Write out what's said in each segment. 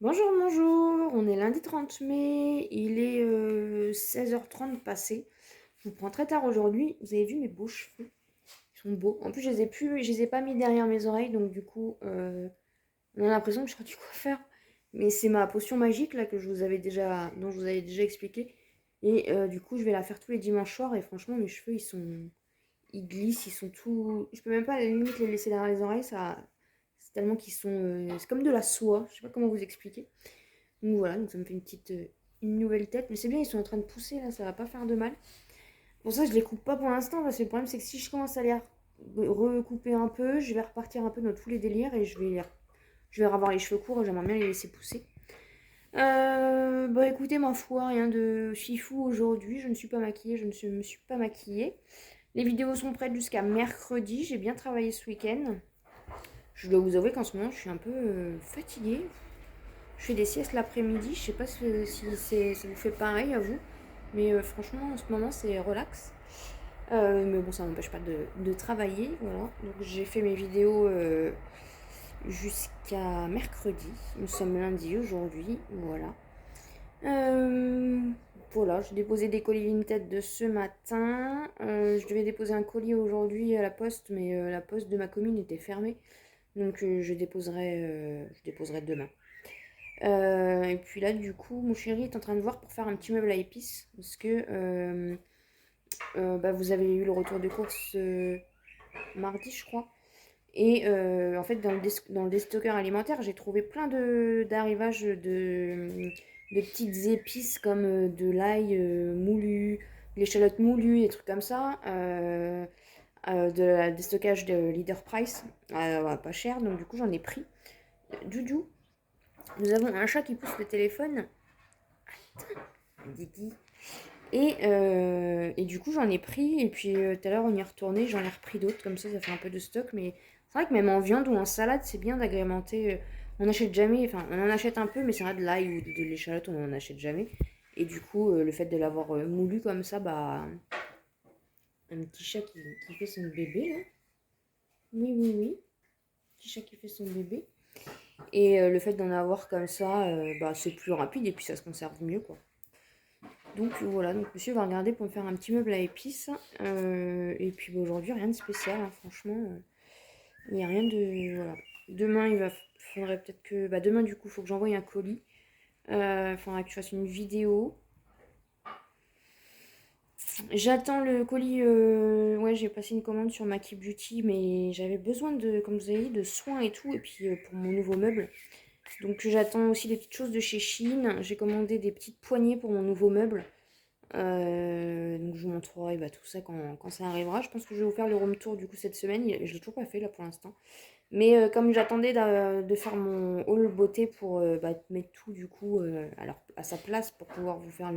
Bonjour, bonjour, on est lundi 30 mai, il est 16h30 passé. Je vous prends très tard aujourd'hui. Vous avez vu mes beaux cheveux? Ils sont beaux. En plus, je les ai pas mis derrière mes oreilles, donc du coup, on a l'impression que je sors du coiffeur. Mais c'est ma potion magique là dont je vous avais déjà expliqué. Et du coup, je vais la faire tous les dimanches soirs. Et franchement, mes cheveux, ils glissent, ils sont tout. Je peux même pas à la limite les laisser derrière les oreilles, ça. C'est tellement qu'ils sont. C'est comme de la soie. Je sais pas comment vous expliquer. Donc voilà, donc ça me fait une nouvelle tête. Mais c'est bien, ils sont en train de pousser là, ça va pas faire de mal. Pour ça, je les coupe pas pour l'instant parce que le problème c'est que si je commence à les recouper un peu, je vais repartir un peu dans tous les délires et je vais avoir les cheveux courts et j'aimerais bien les laisser pousser. Bah écoutez, ma foi, rien de fifou aujourd'hui. Je ne suis pas maquillée, me suis pas maquillée. Les vidéos sont prêtes jusqu'à mercredi. J'ai bien travaillé ce week-end. Je dois vous avouer qu'en ce moment, je suis un peu fatiguée. Je fais des siestes l'après-midi, je sais pas si ça vous fait pareil à vous, mais franchement en ce moment c'est relax. Mais bon, ça m'empêche pas de travailler, voilà. Donc j'ai fait mes vidéos jusqu'à mercredi. Nous sommes lundi aujourd'hui, voilà. Euh, voilà, j'ai déposé des colis Vinted de ce matin. Je devais déposer un colis aujourd'hui à la poste, mais la poste de ma commune était fermée. Donc je déposerai demain. Et puis là, du coup, mon chéri est en train de voir pour faire un petit meuble à épices. Parce que bah, vous avez eu le retour de course mardi, je crois. Et en fait, dans le déstockeur alimentaire, j'ai trouvé plein d'arrivages de petites épices comme de l'ail moulu, de l'échalote moulue, des trucs comme ça. Déstockage de Leader Price, pas cher. Donc du coup, j'en ai pris. Doudou, nous avons un chat qui pousse le téléphone. Didi. Et du coup, j'en ai pris. Et puis tout à l'heure, on y est retourné. J'en ai repris d'autres. Comme ça fait un peu de stock. Mais c'est vrai que même en viande ou en salade, c'est bien d'agrémenter. On n'achète jamais. Enfin, on en achète un peu, mais c'est vrai de l'ail ou de l'échalote, on n'en achète jamais. Et du coup, le fait de l'avoir moulu comme ça, bah. Un petit chat qui fait son bébé, là. Oui, oui, oui. Petit chat qui fait son bébé. Et le fait d'en avoir comme ça, bah, c'est plus rapide et puis ça se conserve mieux, quoi. Donc voilà, donc monsieur va regarder pour me faire un petit meuble à épices. Et puis bah, aujourd'hui, rien de spécial, hein, franchement. Il n'y a rien de. Voilà. Demain, faudrait peut-être que. Bah, demain, du coup, il faut que j'envoie un colis. Il faudra que je fasse une vidéo. J'attends le colis. Ouais, j'ai passé une commande sur Maki Beauty, mais j'avais besoin de, comme vous avez dit, de soins et tout. Et puis pour mon nouveau meuble. Donc j'attends aussi des petites choses de chez Shein. J'ai commandé des petites poignées pour mon nouveau meuble. Donc je vous montrerai bah, tout ça quand ça arrivera. Je pense que je vais vous faire le room tour du coup cette semaine. Je l'ai toujours pas fait là pour l'instant. Mais comme j'attendais de faire mon haul beauté pour bah, mettre tout du coup à sa place pour pouvoir vous faire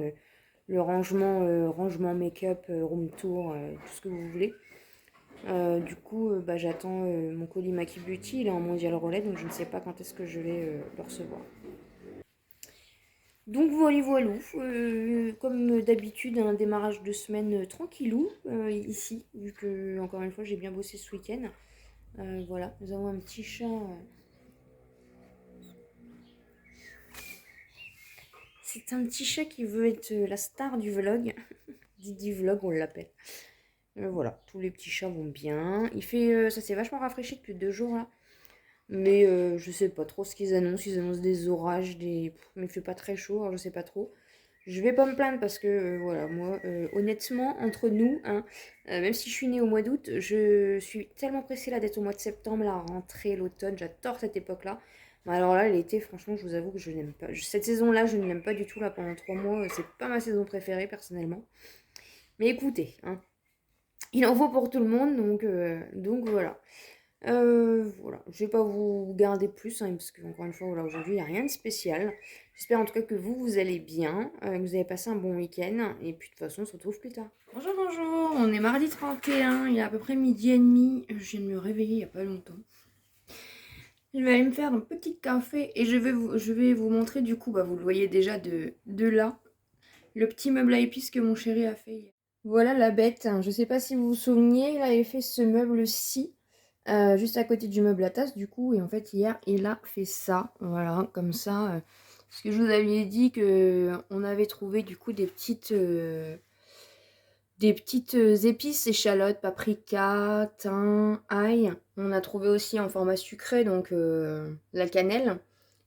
le rangement make-up, room tour, tout ce que vous voulez. Du coup, bah, j'attends mon colis Maki Beauty. Il est en mondial relais, donc je ne sais pas quand est-ce que je vais le recevoir. Donc voilà, voilà. Comme d'habitude, un démarrage de semaine tranquillou ici, vu que encore une fois j'ai bien bossé ce week-end. Voilà, nous avons un petit chat. C'est un petit chat qui veut être la star du vlog. Didi Vlog, on l'appelle. Voilà, tous les petits chats vont bien. Ça s'est vachement rafraîchi depuis 2 jours là. Mais je sais pas trop ce qu'ils annoncent. Ils annoncent des orages, mais il fait pas très chaud, alors je sais pas trop. Je vais pas me plaindre parce que, voilà, moi, honnêtement, entre nous, hein, même si je suis née au mois d'août, je suis tellement pressée là d'être au mois de septembre, la rentrée, l'automne, j'adore cette époque-là. Mais alors là, l'été, franchement, je vous avoue que je n'aime pas. Cette saison-là, je ne l'aime pas du tout, là, pendant 3 mois, c'est pas ma saison préférée, personnellement. Mais écoutez, hein, il en faut pour tout le monde, donc voilà. Voilà, je vais pas vous garder plus, hein, parce que encore une fois, voilà, aujourd'hui, il n'y a rien de spécial. J'espère en tout cas que vous allez bien, que vous avez passé un bon week-end, et puis de toute façon, on se retrouve plus tard. Bonjour, bonjour, on est mardi 31, il est à peu près midi et demi, je viens de me réveiller il n'y a pas longtemps. Je vais aller me faire un petit café, et je vais vous montrer du coup, bah, vous le voyez déjà de là, le petit meuble à épices que mon chéri a fait hier. Voilà la bête, hein. Je sais pas si vous vous souveniez, il avait fait ce meuble-ci. juste à côté du meuble à tasse du coup. Et en fait hier il a fait ça, voilà, comme ça. Parce que je vous avais dit que on avait trouvé du coup des petites épices, échalotes, paprika, thym, ail. On a trouvé aussi en format sucré, donc la cannelle.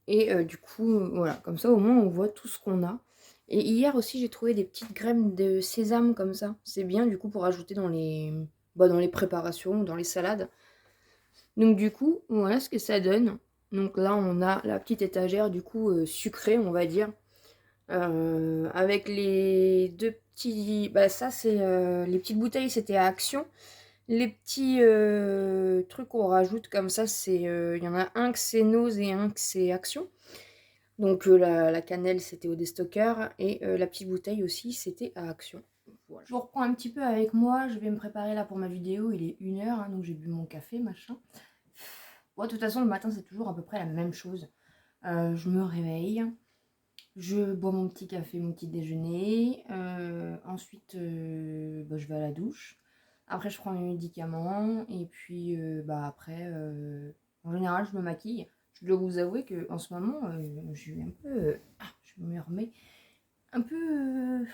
Et du coup, voilà, comme ça au moins on voit tout ce qu'on a. Et hier aussi j'ai trouvé des petites graines de sésame comme ça. C'est bien du coup pour ajouter dans les préparations, dans les salades. Donc du coup, voilà ce que ça donne. Donc là on a la petite étagère du coup sucrée on va dire. Avec les deux petits... Bah ça c'est... les petites bouteilles c'était à Action. Les petits trucs qu'on rajoute comme ça, c'est... Il y en a un que c'est Nose et un que c'est Action. Donc la cannelle c'était au déstocker. Et la petite bouteille aussi c'était à Action. Voilà. Je vous reprends un petit peu avec moi. Je vais me préparer là pour ma vidéo. Il est 1h, hein, donc j'ai bu mon café, machin. Bon, de toute façon le matin c'est toujours à peu près la même chose. Je me réveille. Je bois mon petit café, mon petit déjeuner. Ensuite, bah, je vais à la douche. Après, je prends mes médicaments. Et puis, après, en général, je me maquille. Je dois vous avouer qu'en ce moment, je suis un peu... je me remets un peu...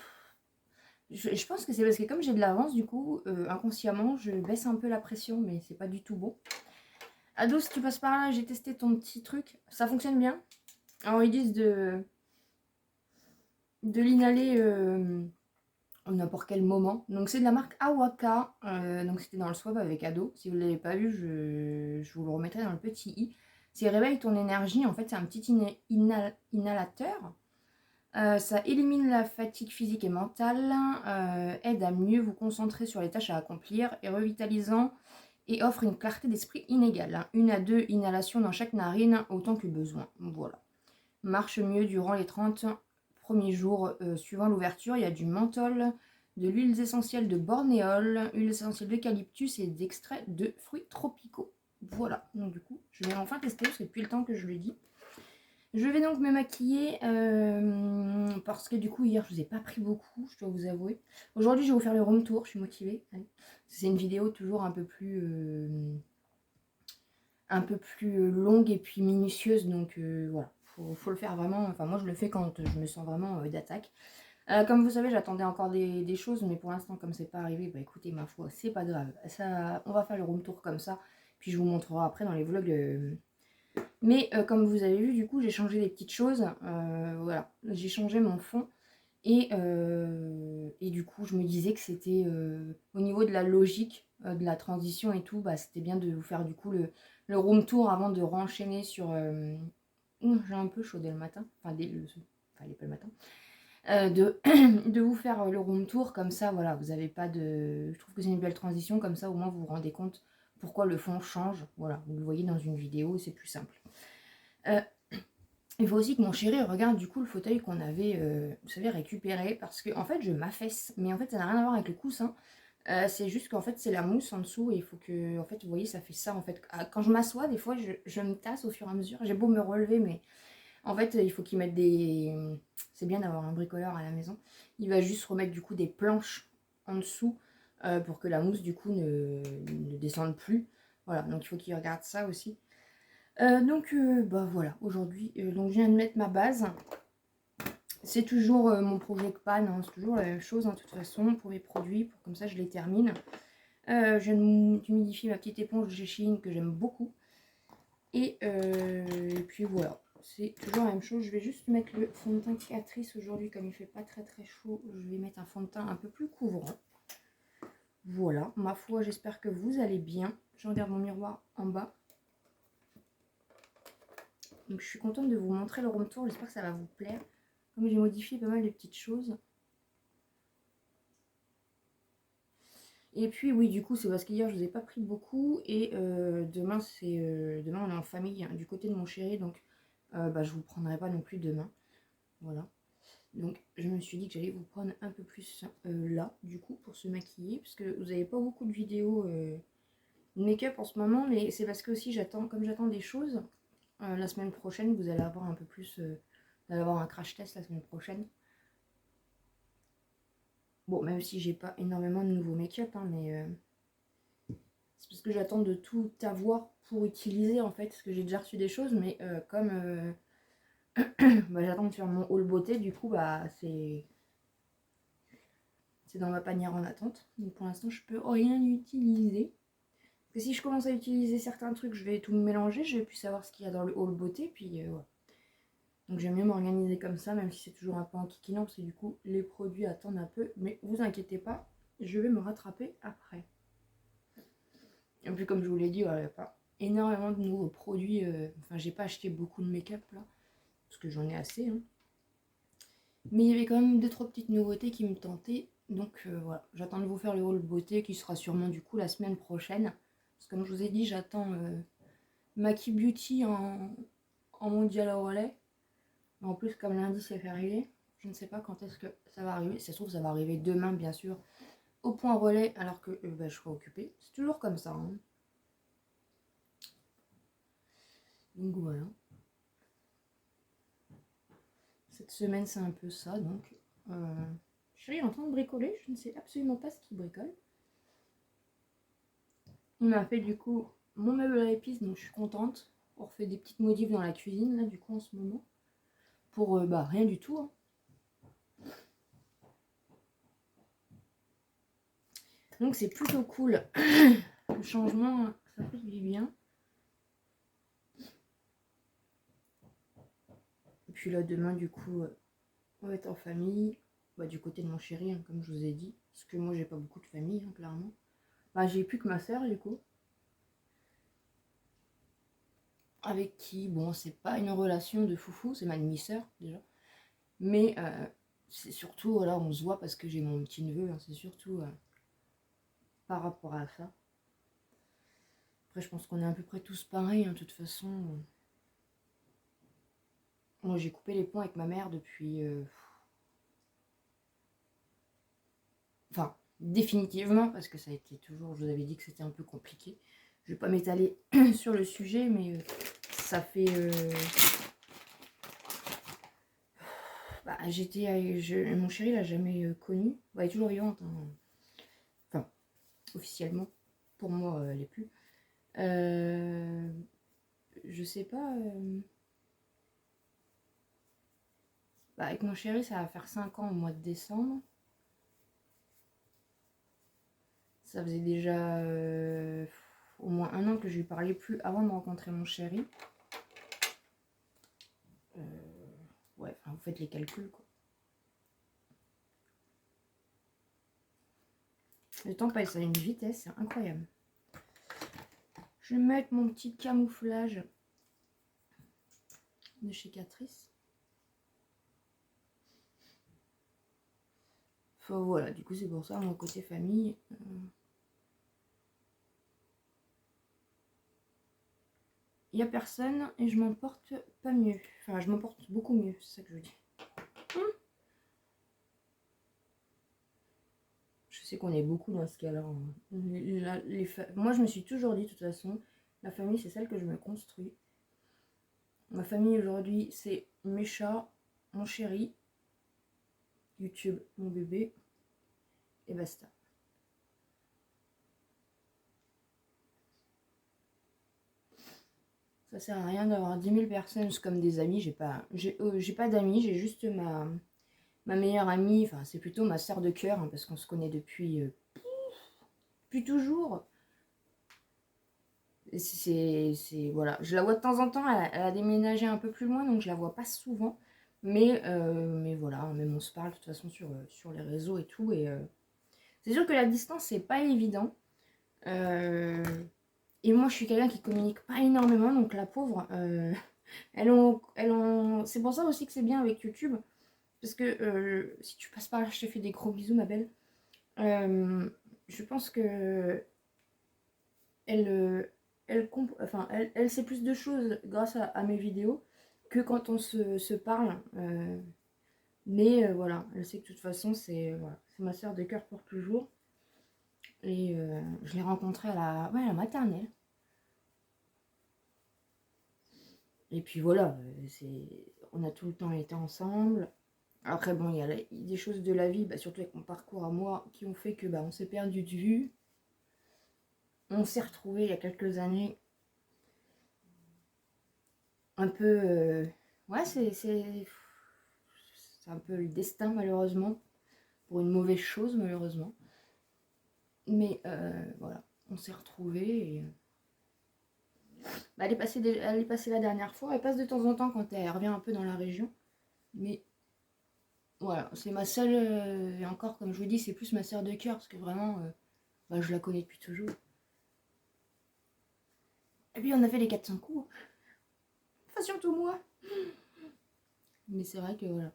je pense que c'est parce que comme j'ai de l'avance, du coup, inconsciemment, je baisse un peu la pression. Mais c'est pas du tout bon. Ado, si tu passes par là, j'ai testé ton petit truc. Ça fonctionne bien. Alors, ils disent de l'inhaler n'importe quel moment. Donc c'est de la marque Awaka. Donc c'était dans le swap avec Ado. Si vous ne l'avez pas vu, je vous le remettrai dans le petit i. C'est réveille ton énergie. En fait, c'est un petit inhalateur. Ça élimine la fatigue physique et mentale, aide à mieux vous concentrer sur les tâches à accomplir, est revitalisant et offre une clarté d'esprit inégale. 1 à 2 inhalations dans chaque narine, autant que besoin. Voilà. Marche mieux durant les 30 premiers jours suivant l'ouverture. Il y a du menthol, de l'huile essentielle de bornéol, huile essentielle d'eucalyptus et d'extrait de fruits tropicaux. Voilà, donc du coup, je vais enfin tester parce que depuis le temps que je le dis. Je vais donc me maquiller parce que du coup, hier, je vous ai pas pris beaucoup, je dois vous avouer. Aujourd'hui, je vais vous faire le room tour, je suis motivée. C'est une vidéo toujours un peu plus longue et puis minutieuse, donc voilà. Faut le faire vraiment, enfin moi je le fais quand je me sens vraiment d'attaque. Comme vous savez, j'attendais encore des choses, mais pour l'instant, comme c'est pas arrivé, bah écoutez, ma foi, c'est pas grave. Ça, on va faire le room tour comme ça, puis je vous montrerai après dans les vlogs. Mais comme vous avez vu, du coup, j'ai changé des petites choses. Voilà, j'ai changé mon fond. Et du coup, je me disais que c'était au niveau de la logique, de la transition et tout, bah, c'était bien de vous faire du coup le room tour avant de renchaîner sur... j'ai un peu chaud dès le matin, enfin, il n'est pas le matin. De vous faire le room tour, comme ça, voilà, vous n'avez pas de... Je trouve que c'est une belle transition, comme ça, au moins, vous vous rendez compte pourquoi le fond change. Voilà, vous le voyez dans une vidéo, c'est plus simple. Il faut aussi que mon chéri regarde du coup le fauteuil qu'on avait, vous savez, récupéré, parce que en fait je m'affaisse, mais en fait ça n'a rien à voir avec le coussin. C'est juste qu'en fait c'est la mousse en dessous et il faut que, en fait vous voyez ça fait ça en fait. Quand je m'assois des fois je me tasse au fur et à mesure, j'ai beau me relever mais en fait il faut qu'ils mettent des... C'est bien d'avoir un bricoleur à la maison. Il va juste remettre du coup des planches en dessous pour que la mousse du coup ne descende plus. Voilà, donc il faut qu'il regarde ça aussi. Donc bah voilà, aujourd'hui, donc je viens de mettre ma base. C'est toujours mon projet Pan, hein, c'est toujours la même chose, hein, de toute façon, pour mes produits, comme ça je les termine. Je viens d'humidifier ma petite éponge de chez Shein que j'aime beaucoup. Et puis voilà, c'est toujours la même chose. Je vais juste mettre le fond de teint Catrice aujourd'hui, comme il fait pas très très chaud. Je vais mettre un fond de teint un peu plus couvrant. Voilà, ma foi, j'espère que vous allez bien. Je regarde mon miroir en bas. Donc je suis contente de vous montrer le room tour, j'espère que ça va vous plaire. Comme j'ai modifié pas mal de petites choses. Et puis oui, du coup, c'est parce qu'hier je vous ai pas pris beaucoup. Et demain, demain on est en famille hein, du côté de mon chéri. Donc je vous prendrai pas non plus demain. Voilà. Donc je me suis dit que j'allais vous prendre un peu plus là, du coup, pour se maquiller. Parce que vous n'avez pas beaucoup de vidéos make-up en ce moment. Mais c'est parce que aussi comme j'attends des choses. La semaine prochaine, vous allez avoir un peu plus... vous allez avoir un crash test la semaine prochaine. Bon, même si j'ai pas énormément de nouveaux make-up, hein, mais C'est parce que j'attends de tout avoir pour utiliser en fait, parce que j'ai déjà reçu des choses, mais comme bah, j'attends de faire mon haul beauté, du coup bah c'est dans ma panière en attente. Donc pour l'instant je peux rien utiliser. Parce que si je commence à utiliser certains trucs, je vais tout me mélanger, je vais plus savoir ce qu'il y a dans le haul beauté, puis ouais. Donc j'aime mieux m'organiser comme ça, même si c'est toujours un peu enquiquinant, parce que du coup les produits attendent un peu, mais vous inquiétez pas, je vais me rattraper après. Et puis comme je vous l'ai dit, il n'y a pas énormément de nouveaux produits, enfin j'ai pas acheté beaucoup de make-up là, parce que j'en ai assez, hein. Mais il y avait quand même 2-3 petites nouveautés qui me tentaient, donc voilà, j'attends de vous faire le haul beauté qui sera sûrement du coup la semaine prochaine. Parce que comme je vous ai dit, j'attends Maki Beauty en mondial au relais. En plus, comme lundi c'est férié, je ne sais pas quand est-ce que ça va arriver. Ça se trouve, ça va arriver demain, bien sûr, au point relais, alors que bah, je serai occupée. C'est toujours comme ça, hein. Donc voilà. Cette semaine, c'est un peu ça, donc... Chérie est en train de bricoler, je ne sais absolument pas ce qu'il bricole. Il m'a fait du coup mon meuble à épices, donc je suis contente. On refait des petites modifs dans la cuisine, là, du coup, en ce moment. Pour, bah, rien du tout, hein. Donc c'est plutôt cool. Le changement, ça fait du bien. Et puis là, demain, du coup, on va être en famille. Bah, du côté de mon chéri, hein, comme je vous ai dit. Parce que moi, j'ai pas beaucoup de famille, hein, clairement. Bah, j'ai plus que ma soeur, du coup. Avec qui, bon, c'est pas une relation de foufou, c'est ma demi-sœur, déjà. Mais c'est surtout, voilà, on se voit parce que j'ai mon petit neveu, hein, c'est surtout par rapport à ça. Après, je pense qu'on est à peu près tous pareils, hein, de toute façon. Moi, j'ai coupé les ponts avec ma mère depuis... Enfin, définitivement, parce que ça a été toujours... Je vous avais dit que c'était un peu compliqué. Je vais pas m'étaler sur le sujet, mais ça fait... Bah, mon chéri l'a jamais connu. Bah, elle est toujours vivante, hein. Enfin, officiellement. Pour moi, elle est plus. Je sais pas... Bah, avec mon chéri, ça va faire 5 ans au mois de décembre. Ça faisait déjà au moins 1 an que je lui parlais plus avant de rencontrer mon chéri. Ouais, enfin, vous faites les calculs, quoi. Le temps passe à une vitesse, c'est incroyable. Je vais mettre mon petit camouflage de chez Catrice. Enfin voilà, du coup c'est pour ça, mon côté famille. Il n'y a personne et je m'en porte pas mieux. Enfin, je m'en porte beaucoup mieux, c'est ça que je veux dire. Je sais qu'on est beaucoup dans ce cas-là, hein. Moi, je me suis toujours dit, de toute façon, la famille, c'est celle que je me construis. Ma famille aujourd'hui, c'est mes chats, mon chéri, YouTube, mon bébé, et basta. Ça sert à rien d'avoir 10 000 personnes comme des amis. J'ai pas d'amis, j'ai juste ma meilleure amie. Enfin, c'est plutôt ma sœur de cœur, hein, parce qu'on se connaît depuis toujours. Voilà. Je la vois de temps en temps, elle a déménagé un peu plus loin, donc je la vois pas souvent. Mais voilà, même on se parle de toute façon sur les réseaux et tout. Et c'est sûr que la distance, c'est pas évident. Et moi, je suis quelqu'un qui communique pas énormément, donc la pauvre, c'est pour ça aussi que c'est bien avec YouTube. Parce que si tu passes par là, je te fais des gros bisous, ma belle. Je pense que elle sait plus de choses grâce à mes vidéos que quand on se parle. Mais voilà, elle sait que de toute façon, c'est ma soeur de cœur pour toujours. Et je l'ai rencontrée à la maternelle. Et puis voilà, on a tout le temps été ensemble. Après, bon, il y a des choses de la vie, bah, surtout avec mon parcours à moi, qui ont fait que bah, on s'est perdu de vue. on s'est retrouvés il y a quelques années. Un peu... ouais, c'est un peu le destin, malheureusement. Pour une mauvaise chose, malheureusement. Mais voilà, on s'est retrouvés et... Bah, elle est passée la dernière fois. Elle passe de temps en temps quand elle revient un peu dans la région. Mais voilà, c'est ma seule... et encore, comme je vous dis, c'est plus ma sœur de cœur. Parce que vraiment, bah, je la connais depuis toujours. Et puis on a fait les 400 coups. Enfin, surtout moi. Mais c'est vrai que voilà.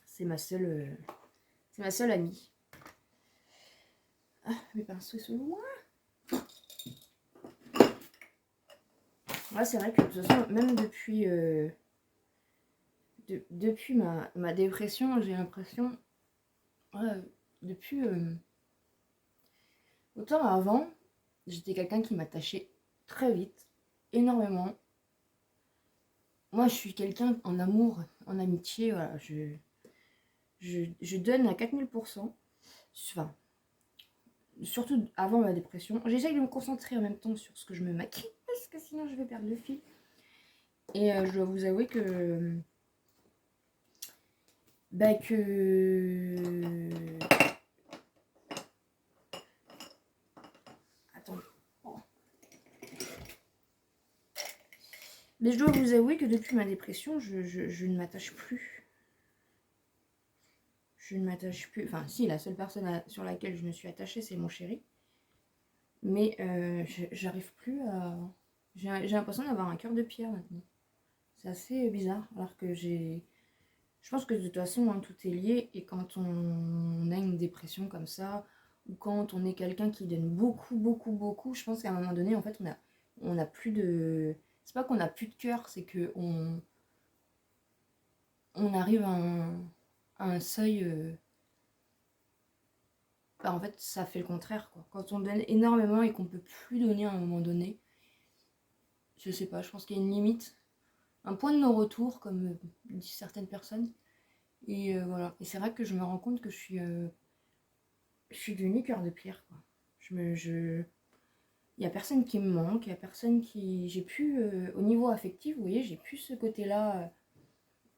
C'est ma seule amie. Ah, mes pinceaux sont loin. Ouais, c'est vrai que de toute façon, même depuis... depuis ma dépression, j'ai l'impression, ouais, depuis autant avant, j'étais quelqu'un qui m'attachait très vite, énormément. Moi, je suis quelqu'un en amour, en amitié, voilà, je donne à 4000%. Enfin, surtout avant ma dépression. J'essaye de me concentrer en même temps sur ce que je me maquille, parce que sinon je vais perdre le fil. Et je dois vous avouer que... bah que... Attends. Mais je dois vous avouer que depuis ma dépression, je ne m'attache plus. Je ne m'attache plus. Enfin, si, la seule personne sur laquelle je me suis attachée, c'est mon chéri. Mais j'arrive plus à... J'ai l'impression d'avoir un cœur de pierre maintenant. C'est assez bizarre. Alors que j'ai... Je pense que de toute façon, hein, tout est lié. Et quand on a une dépression comme ça, ou quand on est quelqu'un qui donne beaucoup, beaucoup, beaucoup, je pense qu'à un moment donné, en fait, on a plus de... C'est pas qu'on a plus de cœur, c'est que on arrive à un seuil... Bah, en fait, ça fait le contraire, quoi. Quand on donne énormément et qu'on peut plus donner à un moment donné, je sais pas, je pense qu'il y a une limite, un point de non-retour, comme disent certaines personnes. Et voilà. Et c'est vrai que je me rends compte que je suis devenue cœur de pierre, quoi. Il y a personne qui me manque, il y a personne qui... J'ai plus, au niveau affectif, vous voyez, j'ai plus ce côté-là,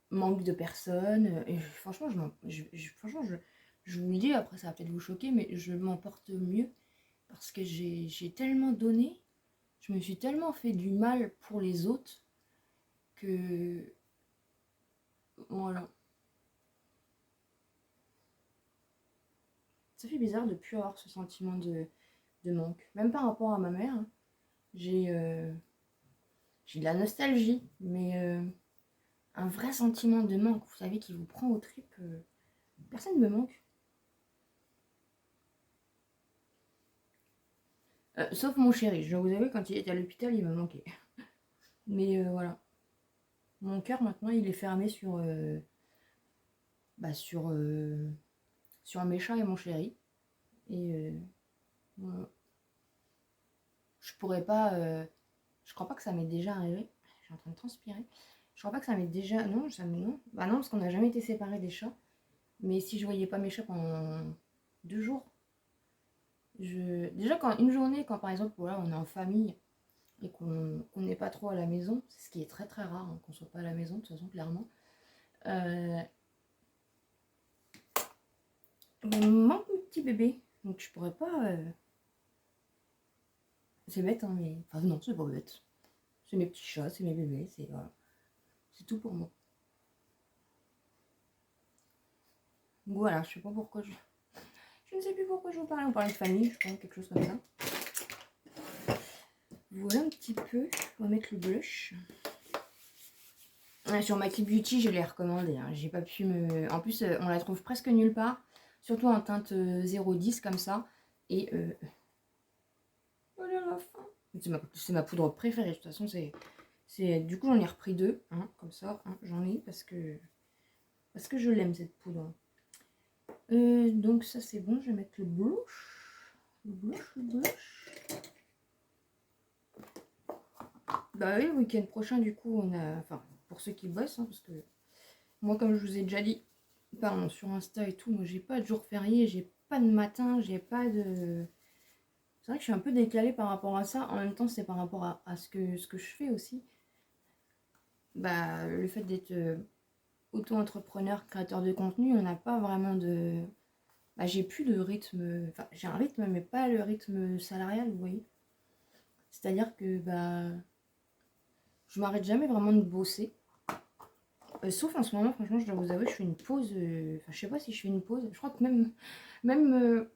manque de personnes. Et franchement, franchement, je vous le dis, après ça va peut-être vous choquer, mais je m'en porte mieux. Parce que j'ai tellement donné, je me suis tellement fait du mal pour les autres que... Voilà. Ça fait bizarre de ne plus avoir ce sentiment de manque. Même par rapport à ma mère, hein. J'ai de la nostalgie, mais un vrai sentiment de manque, vous savez, qui vous prend aux tripes. Personne ne me manque. Sauf mon chéri. Je dois vous avouer, quand il était à l'hôpital, il me manquait. Mais voilà. Mon cœur, maintenant, il est fermé sur... bah, sur mes chats et mon chéri. Et voilà. Je pourrais pas... je crois pas que ça m'est déjà arrivé. Je suis en train de transpirer. Je crois pas que ça m'est déjà... Non, non. Bah non, parce qu'on n'a jamais été séparés des chats. Mais si je voyais pas mes chats pendant 2 jours, déjà quand une journée, quand par exemple voilà, on est en famille et qu'on n'est pas trop à la maison, c'est ce qui est très très rare, hein, qu'on soit pas à la maison de toute façon clairement, il me manque mon petit bébé, donc je pourrais pas... C'est bête, hein, mais... Enfin non, c'est pas bête. C'est mes petits chats, c'est mes bébés, c'est voilà. C'est tout pour moi. Donc voilà, je sais pas pourquoi je ne sais plus pourquoi je vous parlais. On parlait de famille, je pense, quelque chose comme ça. Voilà un petit peu. On va mettre le blush. Sur MAC Beauty, je l'ai recommandé. Hein. J'ai pas pu me... En plus, on la trouve presque nulle part. Surtout en teinte 0,10 comme ça. Et... Voilà la fin. C'est ma poudre préférée. De toute façon, du coup, j'en ai repris 2. Hein, comme ça, hein, j'en ai parce que je l'aime, cette poudre. Donc ça, c'est bon. Je vais mettre le blush. Le blush. Bah oui, le week-end prochain, du coup, on a... Enfin, pour ceux qui bossent, hein, parce que moi, comme je vous ai déjà dit, sur Insta et tout, moi, j'ai pas de jour férié, j'ai pas de matin, j'ai pas de... C'est vrai que je suis un peu décalée par rapport à ça. En même temps, c'est par rapport à ce que je fais aussi. Bah, le fait d'être auto-entrepreneur, créateur de contenu, on n'a pas vraiment de... Bah, j'ai plus de rythme... Enfin, j'ai un rythme, mais pas le rythme salarial, vous voyez. C'est-à-dire que bah, je m'arrête jamais vraiment de bosser. Sauf en ce moment, franchement, je dois vous avouer, je fais une pause. Enfin, je sais pas si je fais une pause. Je crois que même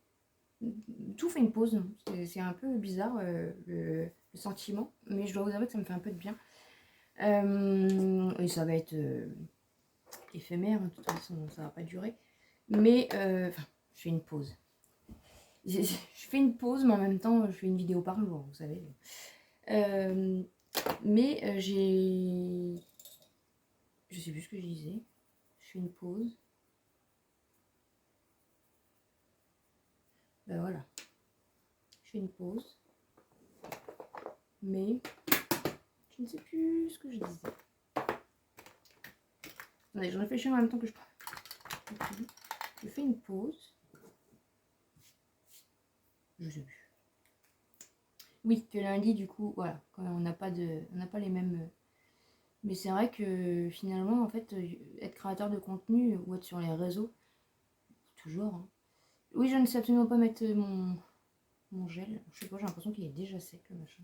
tout fait une pause. C'est un peu bizarre le sentiment, mais je dois vous avouer que ça me fait un peu de bien. Et ça va être éphémère, hein, de toute façon, ça va pas durer. Mais enfin, je fais une pause. Je fais une pause, mais en même temps, je fais une vidéo par jour, vous savez. Mais j'ai... Je sais plus ce que je disais. Je fais une pause. Ben voilà. Je fais une pause. Mais je ne sais plus ce que je disais. Attendez, je réfléchis en même temps que je parle. Je fais une pause. Je sais plus. Oui, que lundi, du coup, voilà. Quand on n'a pas les mêmes... Mais c'est vrai que finalement, en fait, être créateur de contenu ou être sur les réseaux, toujours. Hein. Oui, je ne sais absolument pas mettre mon gel. Je sais pas, j'ai l'impression qu'il est déjà sec, le machin.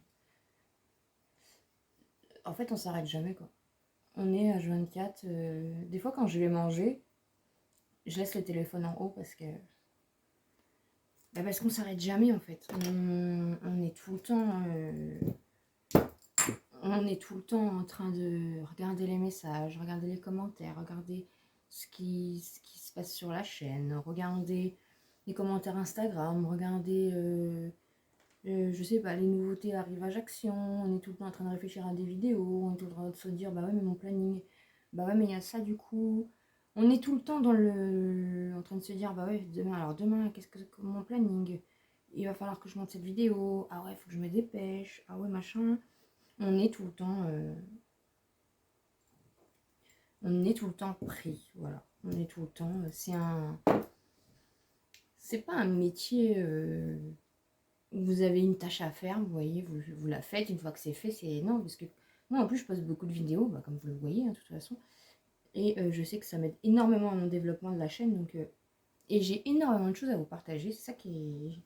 En fait, on s'arrête jamais, quoi. On est à H24. Des fois, quand je vais manger, je laisse le téléphone en haut parce que... Bah parce qu'on s'arrête jamais, en fait. On est tout le temps... on est tout le temps en train de regarder les messages, regarder les commentaires, regarder ce qui se passe sur la chaîne, regarder les commentaires Instagram, regarder, je sais pas, les nouveautés Arrivage Action, on est tout le temps en train de réfléchir à des vidéos, on est tout le temps de se dire, bah ouais, mais mon planning, bah ouais, mais il y a ça du coup. On est tout le temps en train de se dire, bah ouais, demain, qu'est-ce que mon planning? Il va falloir que je monte cette vidéo, ah ouais, faut que je me dépêche, ah ouais, machin. On est tout le temps pris, voilà. On est tout le temps c'est pas un métier où vous avez une tâche à faire, vous voyez, vous la faites, une fois que c'est fait, c'est non, parce que moi en plus je poste beaucoup de vidéos, bah, comme vous le voyez, hein, de toute façon, et je sais que ça m'aide énormément à mon développement de la chaîne, donc et j'ai énormément de choses à vous partager, c'est ça qui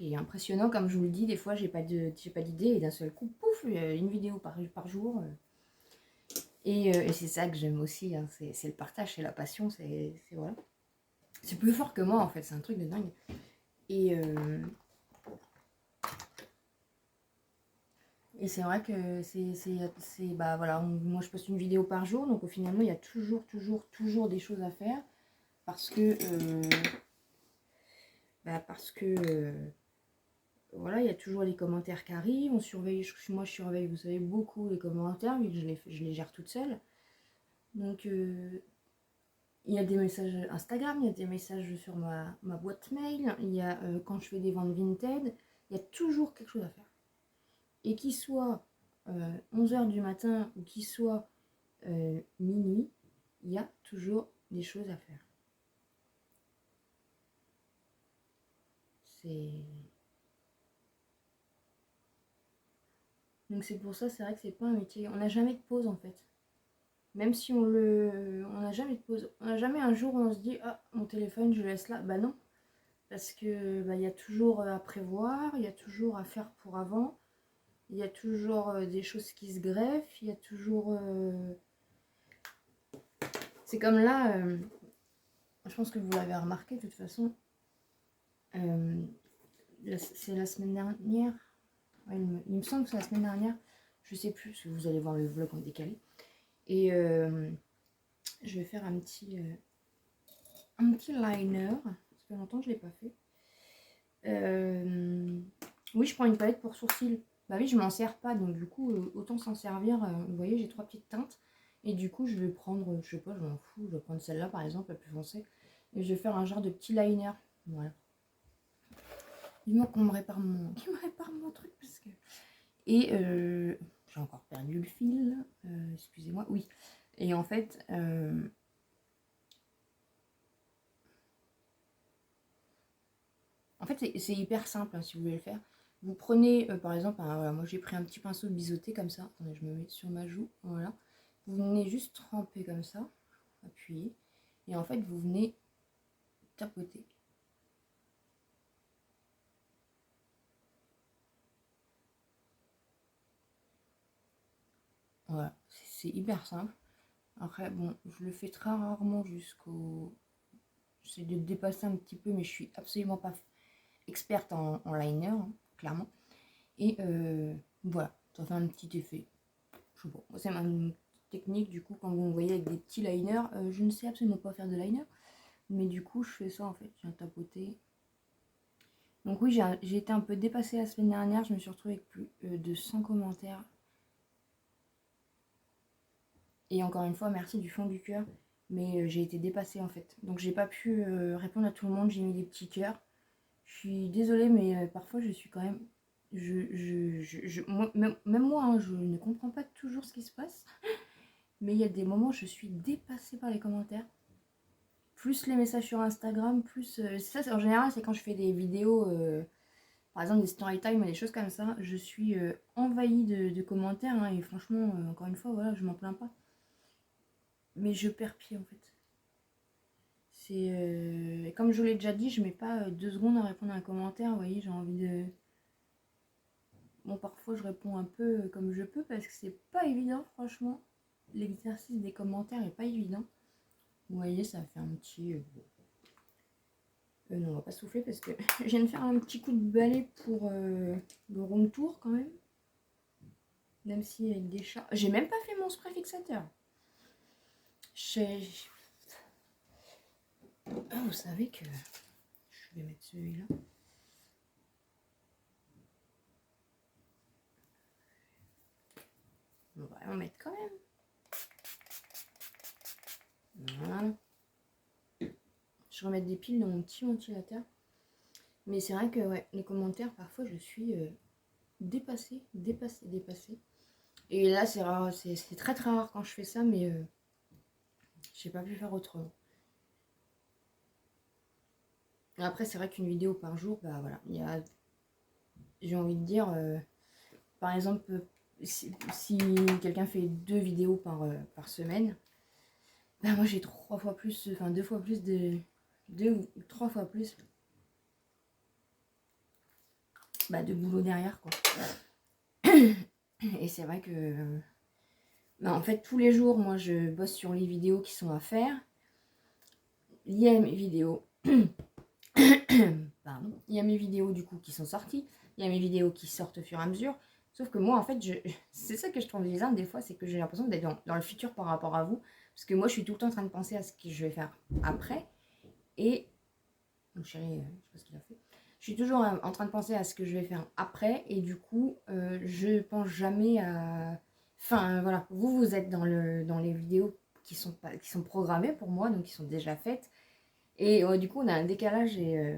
est impressionnant, comme je vous le dis, des fois j'ai pas d'idée, et d'un seul coup, pouf, une vidéo par jour. Et c'est ça que j'aime aussi, hein, c'est le partage, c'est la passion, c'est voilà. C'est plus fort que moi en fait, c'est un truc de dingue. Et, et c'est vrai que bah voilà, moi je poste une vidéo par jour, donc au finalement il y a toujours des choses à faire parce que voilà, il y a toujours les commentaires qui arrivent, on surveille, moi je surveille, vous savez, beaucoup les commentaires vu que je les gère toute seule. Donc il y a des messages Instagram, il y a des messages sur ma boîte mail, il y a quand je fais des ventes Vinted, il y a toujours quelque chose à faire. Et qu'il soit 11h du matin ou qu'il soit minuit, il y a toujours des choses à faire. Donc c'est pour ça, c'est vrai que c'est pas un métier. On n'a jamais de pause en fait. Même si on n'a jamais de pause. On n'a jamais un jour où on se dit ah mon téléphone je le laisse là. Bah non. Parce que bah, y a toujours à prévoir, il y a toujours à faire pour avant. Il y a toujours des choses qui se greffent, il y a toujours... C'est comme là, je pense que vous l'avez remarqué de toute façon, c'est la semaine dernière, ouais, il me semble que c'est la semaine dernière, je sais plus, parce que vous allez voir le vlog en décalé, et je vais faire un petit liner, ça fait longtemps que je ne l'ai pas fait. Oui, je prends une palette pour sourcils. Bah oui, je m'en sers pas, donc du coup, autant s'en servir. Vous voyez, j'ai 3 petites teintes. Et du coup, je vais prendre, je sais pas, je m'en fous, je vais prendre celle-là par exemple, la plus foncée. Et je vais faire un genre de petit liner. Voilà. Il manque qu'on me répare mon truc. Parce que... Et j'ai encore perdu le fil. Excusez-moi. Oui. Et en fait, fait, c'est hyper simple hein, si vous voulez le faire. Vous prenez, par exemple, voilà, moi j'ai pris un petit pinceau de biseauté comme ça. Attendez, je me mets sur ma joue. Voilà. Vous venez juste tremper comme ça, appuyer. Et en fait, vous venez tapoter. Voilà, c'est hyper simple. Après, bon, je le fais très rarement jusqu'au... J'essaie de le dépasser un petit peu, mais je suis absolument pas experte en liner, hein, clairement. Et voilà, ça fait un petit effet. Je sais pas, c'est ma technique, du coup, quand vous me voyez avec des petits liners, je ne sais absolument pas faire de liner. Mais du coup, je fais ça, en fait, je viens tapoter. Donc oui, j'ai été un peu dépassée la semaine dernière, je me suis retrouvée avec plus de 100 commentaires. Et encore une fois, merci du fond du cœur. Mais j'ai été dépassée en fait. Donc j'ai pas pu répondre à tout le monde. J'ai mis des petits cœurs. Je suis désolée, mais parfois je suis quand même... même moi, hein, je ne comprends pas toujours ce qui se passe. Mais il y a des moments où je suis dépassée par les commentaires. Plus les messages sur Instagram, plus... ça, en général, c'est quand je fais des vidéos... par exemple des story time et des choses comme ça, je suis envahie de commentaires hein, et franchement, encore une fois, voilà, je m'en plains pas. Mais je perds pied en fait. C'est comme je vous l'ai déjà dit, je mets pas 2 secondes à répondre à un commentaire. Vous voyez, j'ai envie de... Bon, parfois je réponds un peu comme je peux parce que c'est pas évident, franchement. L'exercice des commentaires est pas évident. Vous voyez, ça fait un petit... non, on va pas souffler parce que je viens de faire un petit coup de balai pour le room tour quand même. Même si avec des chats... J'ai même pas fait mon spray fixateur. Ah, vous savez que... Je vais mettre celui-là. On va en mettre quand même. Voilà. Je remets des piles dans mon petit ventilateur. Mais c'est vrai que ouais, les commentaires, parfois je suis dépassée. Et là c'est rare, c'est très très rare quand je fais ça, mais j'ai pas pu faire autrement. Après c'est vrai qu'une vidéo par jour, bah voilà, il y a, j'ai envie de dire, par exemple, si quelqu'un fait 2 vidéos par semaine, bah moi j'ai 3 fois plus, enfin 2 fois plus de 2 ou 3 fois plus de boulot derrière quoi. Et c'est vrai que en fait tous les jours moi je bosse sur les vidéos qui sont à faire. Il y a mes vidéos pardon, il y a mes vidéos du coup qui sont sorties, il y a mes vidéos qui sortent au fur et à mesure, sauf que moi en fait c'est ça que je trouve bizarre des fois, c'est que j'ai l'impression d'être dans le futur par rapport à vous, parce que moi je suis tout le temps en train de penser à ce que je vais faire après. Et mon chéri, je sais pas ce qu'il a fait, je suis toujours en train de penser à ce que je vais faire après, et du coup je pense jamais à... Enfin voilà, vous êtes dans les vidéos qui sont programmées pour moi, donc qui sont déjà faites. Et du coup, on a un décalage et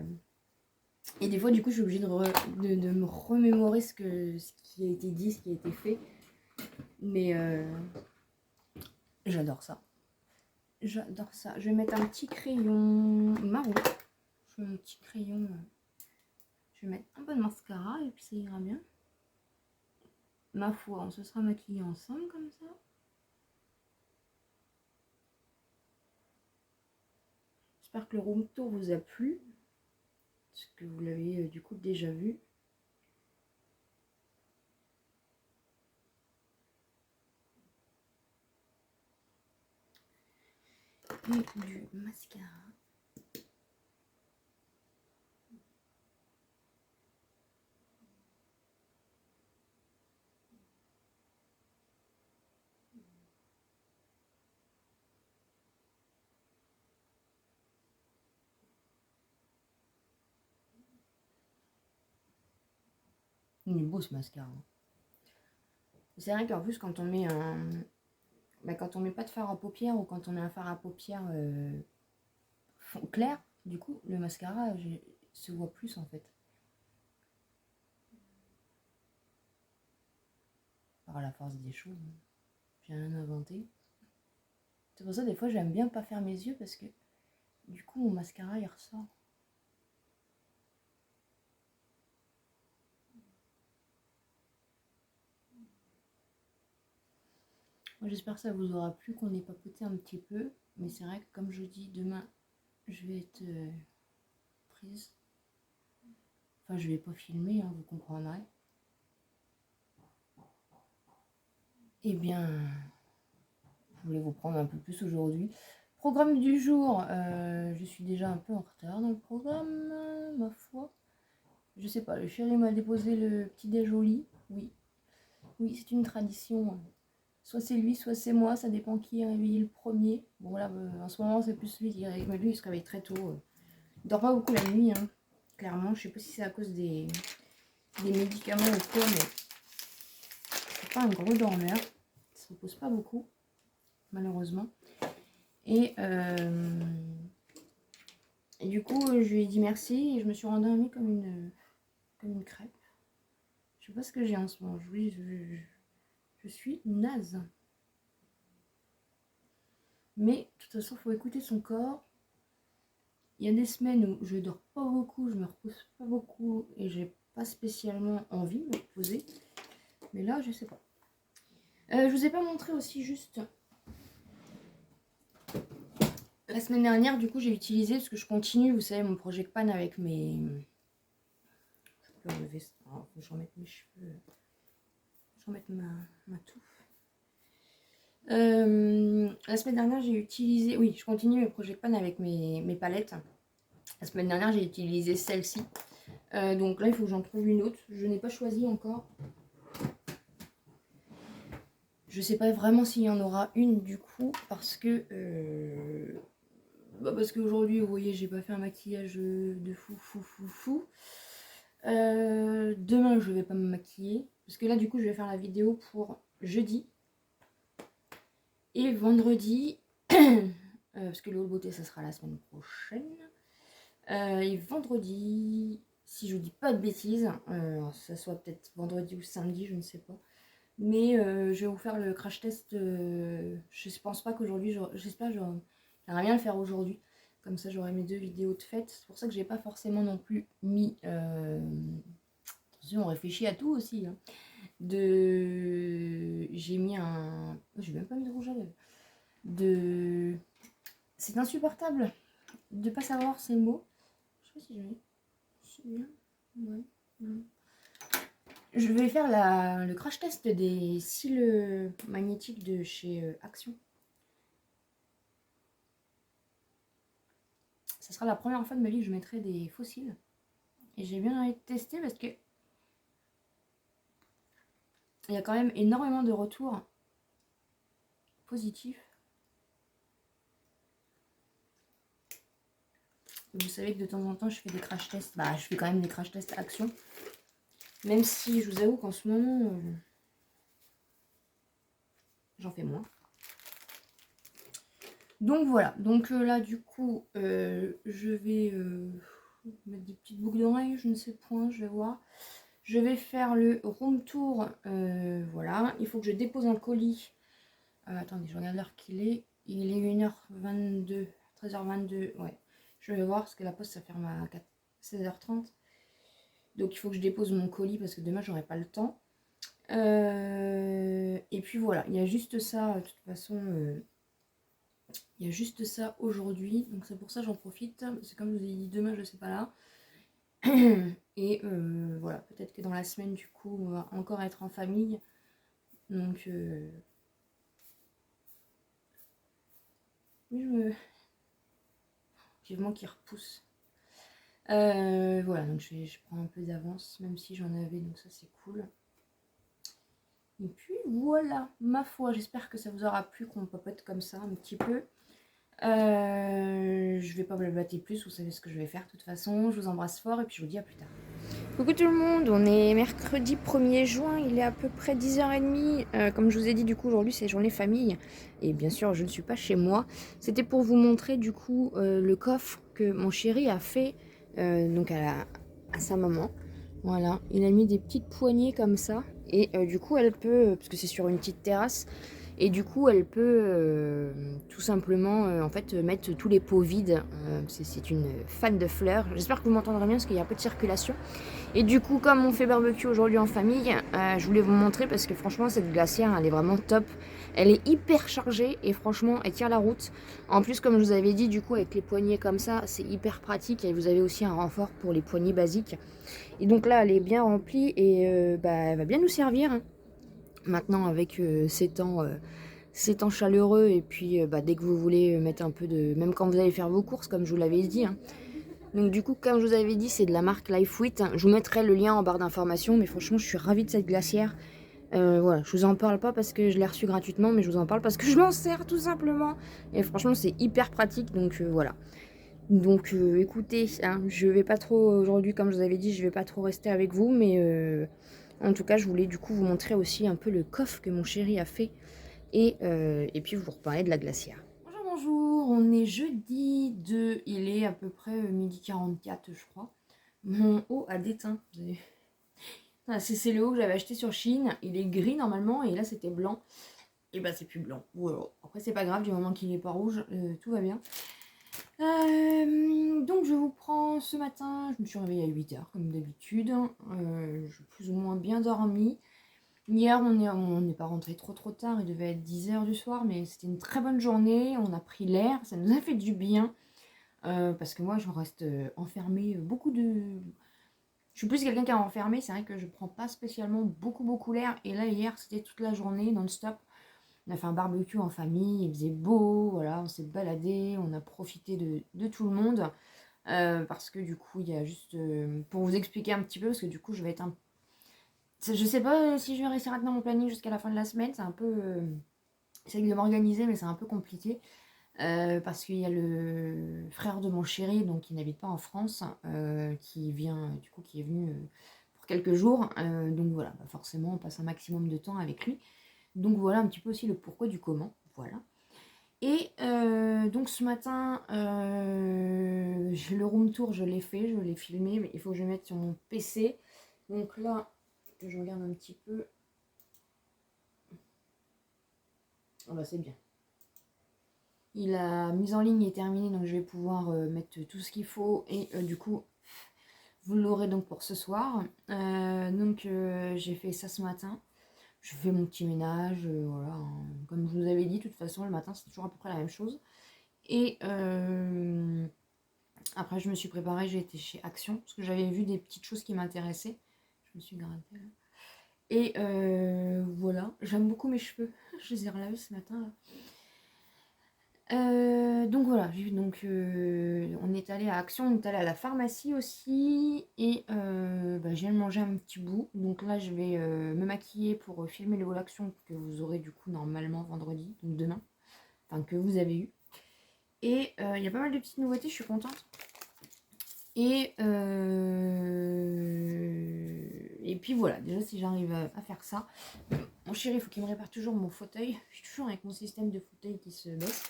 des fois, du coup, je suis obligée de me remémorer ce qui a été dit, ce qui a été fait. Mais j'adore ça. J'adore ça. Je vais mettre un petit crayon marron. Je mets un petit crayon. Je vais mettre un peu de mascara et puis ça ira bien. Ma foi, on se sera maquillés ensemble comme ça. J'espère que le room tour vous a plu. Parce que vous l'avez du coup déjà vu. Et du mascara. Il est beau ce mascara. C'est vrai qu'en plus quand on met quand on met pas de fard à paupières ou quand on met un fard à paupières fond clair, du coup le mascara se voit plus en fait. Par la force des choses, j'ai rien inventé. C'est pour ça des fois j'aime bien pas faire mes yeux parce que du coup mon mascara il ressort. J'espère que ça vous aura plu, qu'on ait papoté un petit peu. Mais c'est vrai que comme je dis, demain, je vais être prise. Enfin, je vais pas filmer, hein, vous comprendrez. Eh bien, je voulais vous prendre un peu plus aujourd'hui. Programme du jour, je suis déjà un peu en retard dans le programme, ma foi. Je sais pas, le chéri m'a déposé le petit déj au lit. Oui, oui, c'est une tradition. Soit c'est lui, soit c'est moi, ça dépend qui est réveillé le premier. Bon là, en ce moment, c'est plus lui qui réveille. Mais lui, il se réveille très tôt. Il dort pas beaucoup la nuit, hein. Clairement, je sais pas si c'est à cause des médicaments ou quoi, mais c'est pas un gros dormeur. Il se repose pas beaucoup, malheureusement. Et du coup, je lui ai dit merci et je me suis rendormie comme une crêpe. Je sais pas ce que j'ai en ce moment. Je suis naze. Mais de toute façon, il faut écouter son corps. Il y a des semaines où je dors pas beaucoup, je me repose pas beaucoup et j'ai pas spécialement envie de me reposer. Mais là, je sais pas. Je vous ai pas montré aussi juste. La semaine dernière, du coup, j'ai utilisé, parce que je continue, vous savez, mon Project Pan avec mes... Je peux enlever ça. Alors, faut que je remette mes cheveux. Je remette ma touffe. La semaine dernière, j'ai utilisé... Oui, je continue mes Project Pan avec mes palettes. La semaine dernière, j'ai utilisé celle-ci. Donc là, il faut que j'en trouve une autre. Je n'ai pas choisi encore. Je sais pas vraiment s'il y en aura une du coup, parce que parce qu'aujourd'hui, vous voyez, j'ai pas fait un maquillage de fou. Demain, je vais pas me maquiller, parce que là, du coup, je vais faire la vidéo pour jeudi et vendredi, parce que le haut beauté, ça sera la semaine prochaine. Et vendredi, si je vous dis pas de bêtises, ça soit peut-être vendredi ou samedi, je ne sais pas. Mais je vais vous faire le crash test. Je pense pas qu'aujourd'hui, j'espère que j'aimerais bien le faire aujourd'hui. Comme ça, j'aurai mes 2 vidéos de fête. C'est pour ça que j'ai pas forcément non plus mis. Attention, on réfléchit à tout aussi. Hein. J'ai mis un. J'ai même pas mis de rouge à lèvres. C'est insupportable de pas savoir ces mots. Je sais pas si j'ai mis. C'est bien. Ouais. Je vais faire le crash test des cils magnétiques de chez Action. Ça sera la première fois de ma vie que je mettrai des faux cils. Et j'ai bien envie de tester parce que il y a quand même énormément de retours positifs. Vous savez que de temps en temps je fais des crash tests. Bah, je fais quand même des crash tests Action. Même si je vous avoue qu'en ce moment, j'en fais moins. Donc voilà. Donc là, du coup, je vais mettre des petites boucles d'oreilles. Je ne sais point, je vais voir. Je vais faire le room tour. Voilà. Il faut que je dépose un colis. Attendez, je regarde l'heure qu'il est. Il est 1h22. 13h22. Ouais. Je vais voir parce que la poste, ça ferme à 16h30. Donc il faut que je dépose mon colis parce que demain j'aurai pas le temps. Et puis voilà, il y a juste ça, de toute façon, il y a juste ça aujourd'hui. Donc c'est pour ça que j'en profite. C'est comme je vous ai dit, demain je serai pas là. Et voilà, peut-être que dans la semaine du coup on va encore être en famille. Donc vivement qu'il repousse. Voilà, donc je prends un peu d'avance, même si j'en avais, donc ça c'est cool. Et puis voilà, ma foi, j'espère que ça vous aura plu qu'on papote comme ça un petit peu. Je vais pas blablater plus, vous savez ce que je vais faire de toute façon. Je vous embrasse fort et puis je vous dis à plus tard. Coucou tout le monde, on est mercredi 1er juin, il est à peu près 10h30. Comme je vous ai dit, du coup, aujourd'hui c'est journée famille. Et bien sûr, je ne suis pas chez moi. C'était pour vous montrer du coup le coffre que mon chéri a fait donc à sa maman. Voilà, il a mis des petites poignées comme ça. Et du coup, elle peut, parce que c'est sur une petite terrasse, Et du coup, elle peut tout simplement en fait mettre tous les pots vides. C'est une fan de fleurs. J'espère que vous m'entendrez bien parce qu'il y a un peu de circulation. Et du coup, comme on fait barbecue aujourd'hui en famille, je voulais vous montrer parce que franchement, cette glacière, elle est vraiment top. Elle est hyper chargée et franchement, elle tient la route. En plus, comme je vous avais dit, du coup, avec les poignées comme ça, c'est hyper pratique. Et vous avez aussi un renfort pour les poignées basiques. Et donc là, elle est bien remplie et elle va bien nous servir. Hein. Maintenant, avec ces temps chaleureux et puis dès que vous voulez mettre un peu de... Même quand vous allez faire vos courses, comme je vous l'avais dit. Hein. Donc du coup, comme je vous avais dit, c'est de la marque Lifewit. Je vous mettrai le lien en barre d'informations, mais franchement, je suis ravie de cette glacière. Voilà, je vous en parle pas parce que je l'ai reçue gratuitement, mais je vous en parle parce que je m'en sers tout simplement. Et franchement, c'est hyper pratique, donc voilà. Donc écoutez, hein, je vais pas trop aujourd'hui, comme je vous avais dit, je vais pas trop rester avec vous, mais en tout cas, je voulais du coup vous montrer aussi un peu le coffre que mon chéri a fait et puis vous reparler de la glacière. Bonjour, bonjour, on est jeudi 2, il est à peu près midi 44 je crois. Mon haut a déteint. Ah, c'est le haut que j'avais acheté sur Chine, il est gris normalement et là c'était blanc. Et bah c'est plus blanc. Voilà. Après c'est pas grave du moment qu'il est pas rouge, tout va bien. Donc je vous prends ce matin, je me suis réveillée à 8h comme d'habitude. J'ai plus ou moins bien dormi. Hier on n'est pas rentré trop tard, il devait être 10h du soir, mais c'était une très bonne journée, on a pris l'air, ça nous a fait du bien. Parce que moi je reste enfermée beaucoup de... Je suis plus quelqu'un qui est enfermé, c'est vrai que je prends pas spécialement beaucoup l'air. Et là hier c'était toute la journée non-stop. On a fait un barbecue en famille, il faisait beau, voilà, on s'est baladé, on a profité de tout le monde. Parce que du coup, il y a juste... pour vous expliquer un petit peu, parce que du coup, je vais être un... Je sais pas si je vais réussir à tenir mon planning jusqu'à la fin de la semaine, c'est un peu... J'essaie de m'organiser, mais c'est un peu compliqué. Parce qu'il y a le frère de mon chéri, donc qui n'habite pas en France, qui vient, du coup, qui est venu pour quelques jours. Donc voilà, forcément, on passe un maximum de temps avec lui. Donc voilà un petit peu aussi le pourquoi du comment. Voilà. Et donc ce matin, le room tour, je l'ai fait, je l'ai filmé, mais il faut que je le mette sur mon PC. Donc là, que je regarde un petit peu. Ah bah c'est bien. La mise en ligne est terminée, donc je vais pouvoir mettre tout ce qu'il faut. Et du coup, vous l'aurez donc pour ce soir. Donc j'ai fait ça ce matin. Je fais mon petit ménage, voilà. Hein. Comme je vous avais dit, de toute façon, le matin, c'est toujours à peu près la même chose. Et après, je me suis préparée, j'ai été chez Action, parce que j'avais vu des petites choses qui m'intéressaient. Je me suis grattée là. Et voilà, j'aime beaucoup mes cheveux. Je les ai relavés ce matin là. Donc voilà, on est allé à Action, on est allé à la pharmacie aussi. Et je viens de manger un petit bout. Donc là, je vais me maquiller pour filmer le haul Action que vous aurez du coup normalement vendredi, donc demain. Enfin, que vous avez eu. Et il y a pas mal de petites nouveautés, je suis contente. Et puis voilà, déjà si j'arrive à faire ça. Mon chéri, il faut qu'il me répare toujours mon fauteuil. Je suis toujours avec mon système de fauteuil qui se baisse.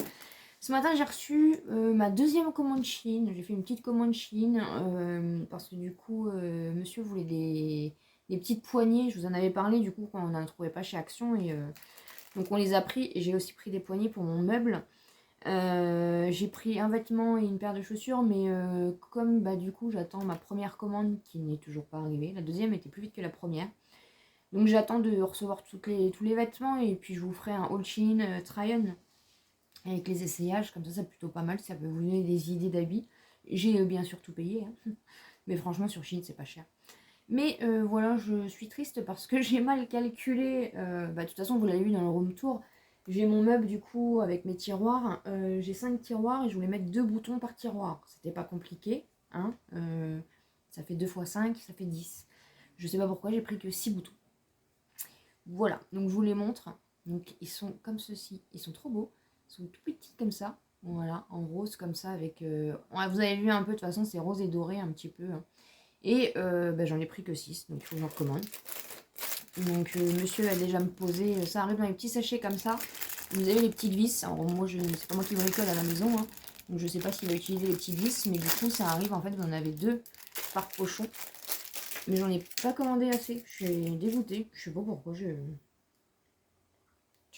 Ce matin, j'ai reçu ma deuxième commande Chine. J'ai fait une petite commande Chine parce que du coup, monsieur voulait des petites poignées. Je vous en avais parlé du coup quand on n'en trouvait pas chez Action. Et donc on les a pris et j'ai aussi pris des poignées pour mon meuble. J'ai pris un vêtement et une paire de chaussures, mais comme du coup j'attends ma première commande qui n'est toujours pas arrivée, la deuxième était plus vite que la première. Donc j'attends de recevoir tous les vêtements et puis je vous ferai un haul Shein try-on avec les essayages, comme ça c'est plutôt pas mal, ça peut vous donner des idées d'habits. J'ai bien sûr tout payé, hein. Mais franchement sur Shein c'est pas cher. Mais voilà, je suis triste parce que j'ai mal calculé, de toute façon vous l'avez vu dans le room tour, j'ai mon meuble du coup avec mes tiroirs, j'ai 5 tiroirs et je voulais mettre 2 boutons par tiroir. C'était pas compliqué, hein. Ça fait 2 x 5, ça fait 10. Je sais pas pourquoi j'ai pris que 6 boutons. Voilà, donc je vous les montre. Donc ils sont comme ceci, ils sont trop beaux, ils sont tout petits comme ça. Voilà, en rose comme ça avec... vous avez vu un peu, de toute façon c'est rose et doré un petit peu. Hein. Et j'en ai pris que 6, donc il faut que j'en recommande. Donc monsieur a déjà me posé, ça arrive dans les petits sachets comme ça. Vous avez les petites vis, alors moi c'est pas moi qui bricole à la maison, hein. Donc je sais pas s'il va utiliser les petites vis, mais du coup ça arrive, en fait vous en avez 2 par pochon. Mais j'en ai pas commandé assez, je suis dégoûtée, je sais pas pourquoi, je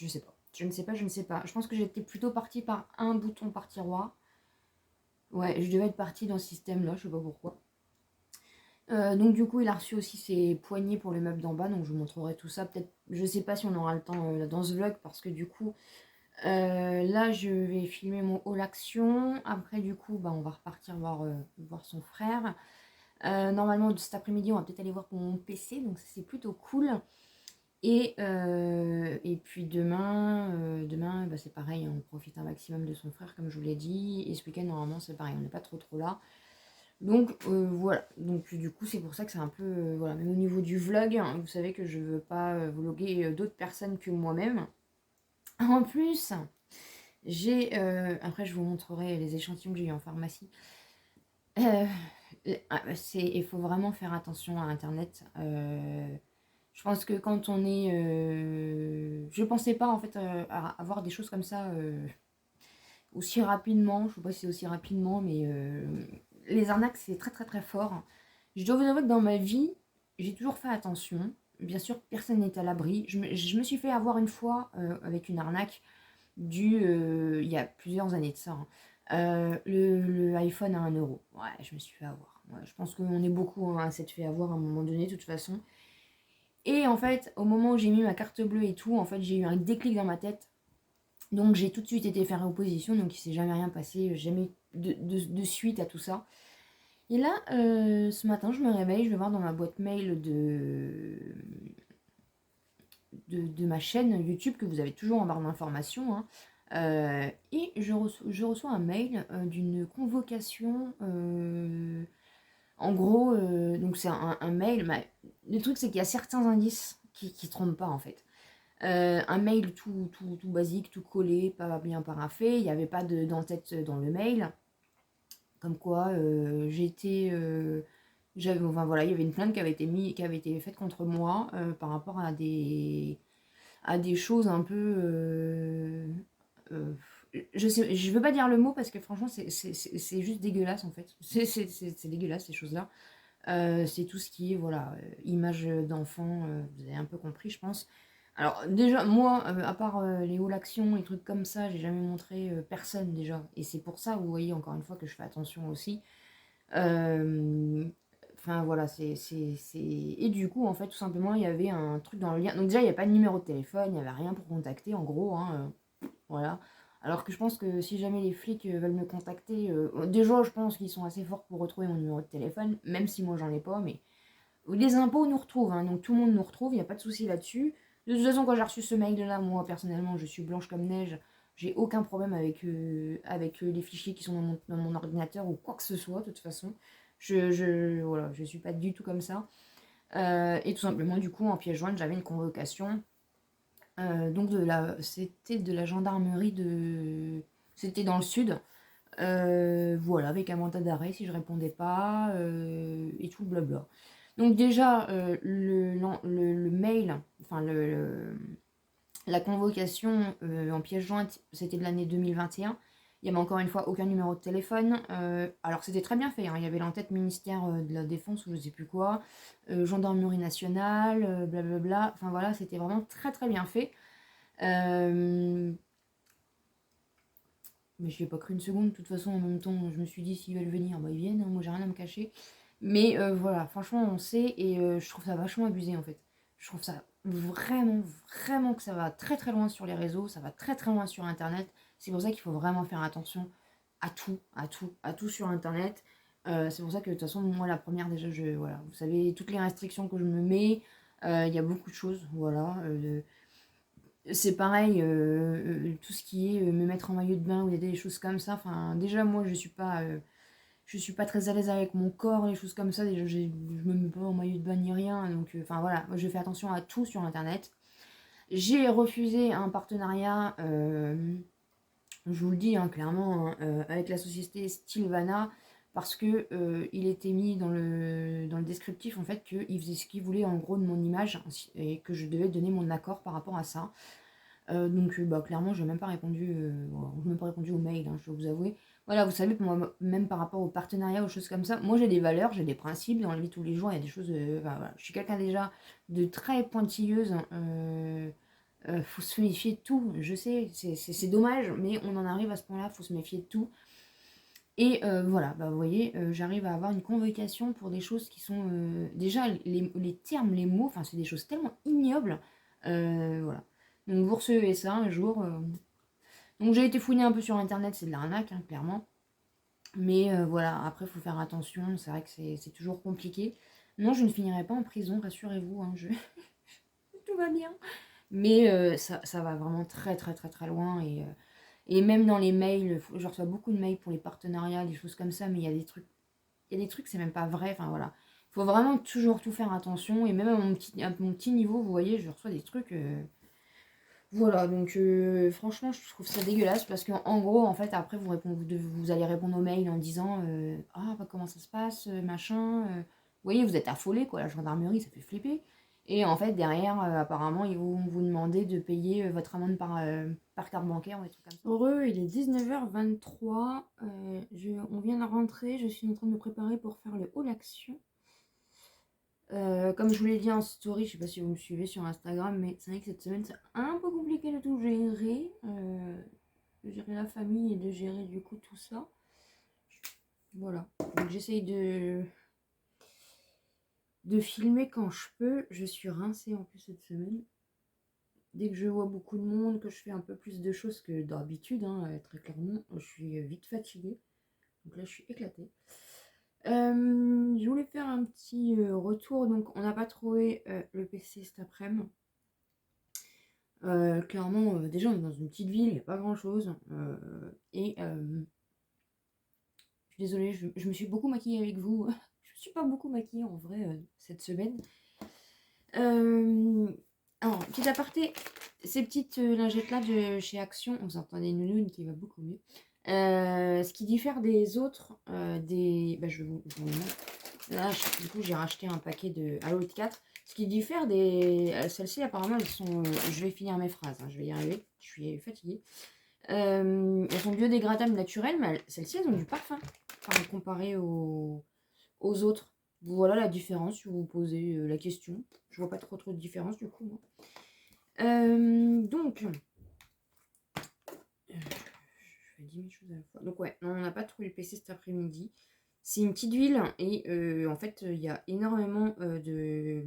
sais pas. Je ne sais pas, je ne sais pas. Je pense que j'étais plutôt partie par un bouton par tiroir. Ouais, je devais être partie dans ce système-là, je sais pas pourquoi. Donc du coup, il a reçu aussi ses poignées pour le meuble d'en bas, donc je vous montrerai tout ça. Peut-être, je sais pas si on aura le temps dans ce vlog, parce que du coup, là, je vais filmer mon haul action. Après, du coup, bah, on va repartir voir son frère. Normalement, cet après-midi, on va peut-être aller voir pour mon PC, donc c'est plutôt cool. Et puis demain bah, c'est pareil, on profite un maximum de son frère, comme je vous l'ai dit. Et ce week-end, normalement, c'est pareil, on n'est pas trop là. Donc voilà, donc du coup c'est pour ça que c'est un peu, voilà, même au niveau du vlog, hein, vous savez que je veux pas vloguer d'autres personnes que moi-même. En plus, après je vous montrerai les échantillons que j'ai eu en pharmacie. Il faut vraiment faire attention à Internet. Je pense que quand on est... je pensais pas en fait à avoir des choses comme ça aussi rapidement. Je sais pas si c'est aussi rapidement, mais les arnaques, c'est très très très fort. Je dois vous avouer que dans ma vie, j'ai toujours fait attention. Bien sûr, personne n'est à l'abri. Je me suis fait avoir une fois avec une arnaque il y a plusieurs années de ça, hein. Le iPhone à 1 euro. Ouais, je me suis fait avoir. Ouais, je pense qu'on est beaucoup hein, à s'être fait avoir à un moment donné, de toute façon. Et en fait, au moment où j'ai mis ma carte bleue et tout, en fait, j'ai eu un déclic dans ma tête. Donc j'ai tout de suite été faire opposition, donc il s'est jamais rien passé, jamais de suite à tout ça. Et là, ce matin, je me réveille, je vais voir dans ma boîte mail de ma chaîne YouTube, que vous avez toujours en barre d'informations, hein. Et je reçois un mail d'une convocation. En gros, donc c'est un mail. Le truc, c'est qu'il y a certains indices qui trompent pas, en fait. Un mail tout basique, tout collé, pas bien paraphé. Il n'y avait pas d'entête dans le mail. Comme quoi, enfin voilà, il y avait une plainte qui avait été faite contre moi par rapport à des choses un peu. Euh, je veux pas dire le mot parce que franchement, c'est juste dégueulasse en fait. C'est dégueulasse ces choses-là. C'est tout ce qui est, voilà, image d'enfant, vous avez un peu compris, je pense. Alors, déjà, moi, à part les halls actions et trucs comme ça, j'ai jamais montré personne déjà. Et c'est pour ça, vous voyez, encore une fois, que je fais attention aussi. Euh, Enfin, voilà, Et du coup, en fait, tout simplement, il y avait un truc dans le lien. Donc, déjà, il n'y a pas de numéro de téléphone, il n'y avait rien pour contacter, en gros, hein, voilà. Alors que je pense que si jamais les flics veulent me contacter, déjà, je pense qu'ils sont assez forts pour retrouver mon numéro de téléphone, même si moi, j'en ai pas, mais les impôts nous retrouvent, hein, donc tout le monde nous retrouve, il n'y a pas de souci là-dessus. De toute façon, quand j'ai reçu ce mail-là, moi personnellement, je suis blanche comme neige. J'ai aucun problème avec les fichiers qui sont dans mon ordinateur ou quoi que ce soit, de toute façon. Voilà, je suis pas du tout comme ça. Et tout simplement, du coup, en pièce jointe, j'avais une convocation. Donc, c'était de la gendarmerie C'était dans le sud. Voilà, avec un mandat d'arrêt si je répondais pas, et tout le blabla. Donc déjà, le mail, enfin la convocation en pièce jointe, c'était de l'année 2021. Il y avait encore une fois aucun numéro de téléphone. Alors c'était très bien fait, hein. Il y avait l'entête ministère de la Défense ou je sais plus quoi, gendarmerie nationale, blablabla. Enfin voilà, c'était vraiment très très bien fait. Mais je l'ai pas cru une seconde. De toute façon, en même temps, je me suis dit, s'ils veulent venir, bah ils viennent, hein. Moi, j'ai rien à me cacher. Mais voilà, franchement, on sait. Et je trouve ça vachement abusé, en fait. Je trouve ça vraiment, vraiment que ça va très très loin sur les réseaux. Ça va très très loin sur Internet. C'est pour ça qu'il faut vraiment faire attention à tout, à tout, à tout sur Internet. C'est pour ça que, de toute façon, moi, la première, déjà, voilà, vous savez, toutes les restrictions que je me mets, il y a beaucoup de choses, voilà. C'est pareil, tout ce qui est me mettre en maillot de bain ou des choses comme ça. Enfin, déjà, moi, je suis pas très à l'aise avec mon corps, les choses comme ça. Déjà, je me mets pas en maillot de bain ni rien. Donc, enfin voilà, moi, je fais attention à tout sur Internet. J'ai refusé un partenariat, je vous le dis hein, clairement, hein, avec la société Stilvana, parce que il était mis dans le descriptif en fait qu'il faisait ce qu'il voulait en gros de mon image et que je devais donner mon accord par rapport à ça. Donc bah, clairement, je n'ai même pas répondu, voilà, je n'ai même pas répondu au mail, hein, je dois vous avouer. Voilà, vous savez que moi, même par rapport aux partenariats, aux choses comme ça, moi j'ai des valeurs, j'ai des principes dans la vie de tous les jours, il y a des choses. Enfin, voilà. Je suis quelqu'un déjà de très pointilleuse, faut se méfier de tout. Je sais, c'est dommage, mais on en arrive à ce point-là, faut se méfier de tout. Et voilà, bah, vous voyez, j'arrive à avoir une convocation pour des choses qui sont... déjà, les termes, les mots, enfin, c'est des choses tellement ignobles. Voilà. Donc, vous recevez ça un jour. Donc, j'ai été fouiner un peu sur Internet, c'est de l'arnaque, hein, clairement. Mais voilà, après, il faut faire attention. C'est vrai que c'est toujours compliqué. Non, je ne finirai pas en prison, rassurez-vous. Hein, tout va bien. Mais ça va vraiment très, très, très, très loin. Et même dans les mails, je reçois beaucoup de mails pour les partenariats, des choses comme ça, mais il y a des trucs, c'est même pas vrai. Enfin voilà. Il faut vraiment toujours tout faire attention. Et même à mon petit niveau, vous voyez, je reçois des trucs. Voilà, donc franchement, je trouve ça dégueulasse parce qu'en gros, en fait, après, vous allez répondre aux mails en disant ah, bah, comment ça se passe, machin. Vous voyez, vous êtes affolé, quoi. La gendarmerie, ça fait flipper. Et en fait, derrière, apparemment, ils vont vous demander de payer votre amende par carte bancaire ou des trucs comme ça. Heureux, il est 19h23. On vient de rentrer. Je suis en train de me préparer pour faire le haul action. Comme je vous l'ai dit en story, je sais pas si vous me suivez sur Instagram, mais c'est vrai que cette semaine c'est un peu compliqué de tout gérer. De gérer la famille et de gérer du coup tout ça. Voilà. Donc j'essaye de filmer quand je peux. Je suis rincée en plus cette semaine. Dès que je vois beaucoup de monde, que je fais un peu plus de choses que d'habitude, hein, très clairement, je suis vite fatiguée. Donc là je suis éclatée. Je voulais faire un petit retour. Donc on n'a pas trouvé le PC cet après-midi. Clairement, déjà on est dans une petite ville, il n'y a pas grand chose. Et je suis désolée, je me suis beaucoup maquillée avec vous. Je me suis pas beaucoup maquillée en vrai cette semaine. Alors, petit aparté, ces petites lingettes là de chez Action, vous entendez une nounoune qui va beaucoup mieux. Ce qui diffère des autres, je vais vous montrer. Là, du coup, j'ai racheté un paquet de Halo 4. Ce qui diffère des... Celles-ci, apparemment, elles sont... Je vais finir mes phrases, hein, je vais y arriver. Je suis fatiguée. Elles sont biodégradables naturelles, mais celles-ci, elles ont du parfum. Enfin, comparé aux autres. Voilà la différence, si vous vous posez la question. Je vois pas trop de différence, du coup. Moi. Donc... je fais 10 000 choses à la fois. Donc ouais, non, on n'a pas trouvé le PC cet après-midi. C'est une petite ville et en fait, il y a énormément de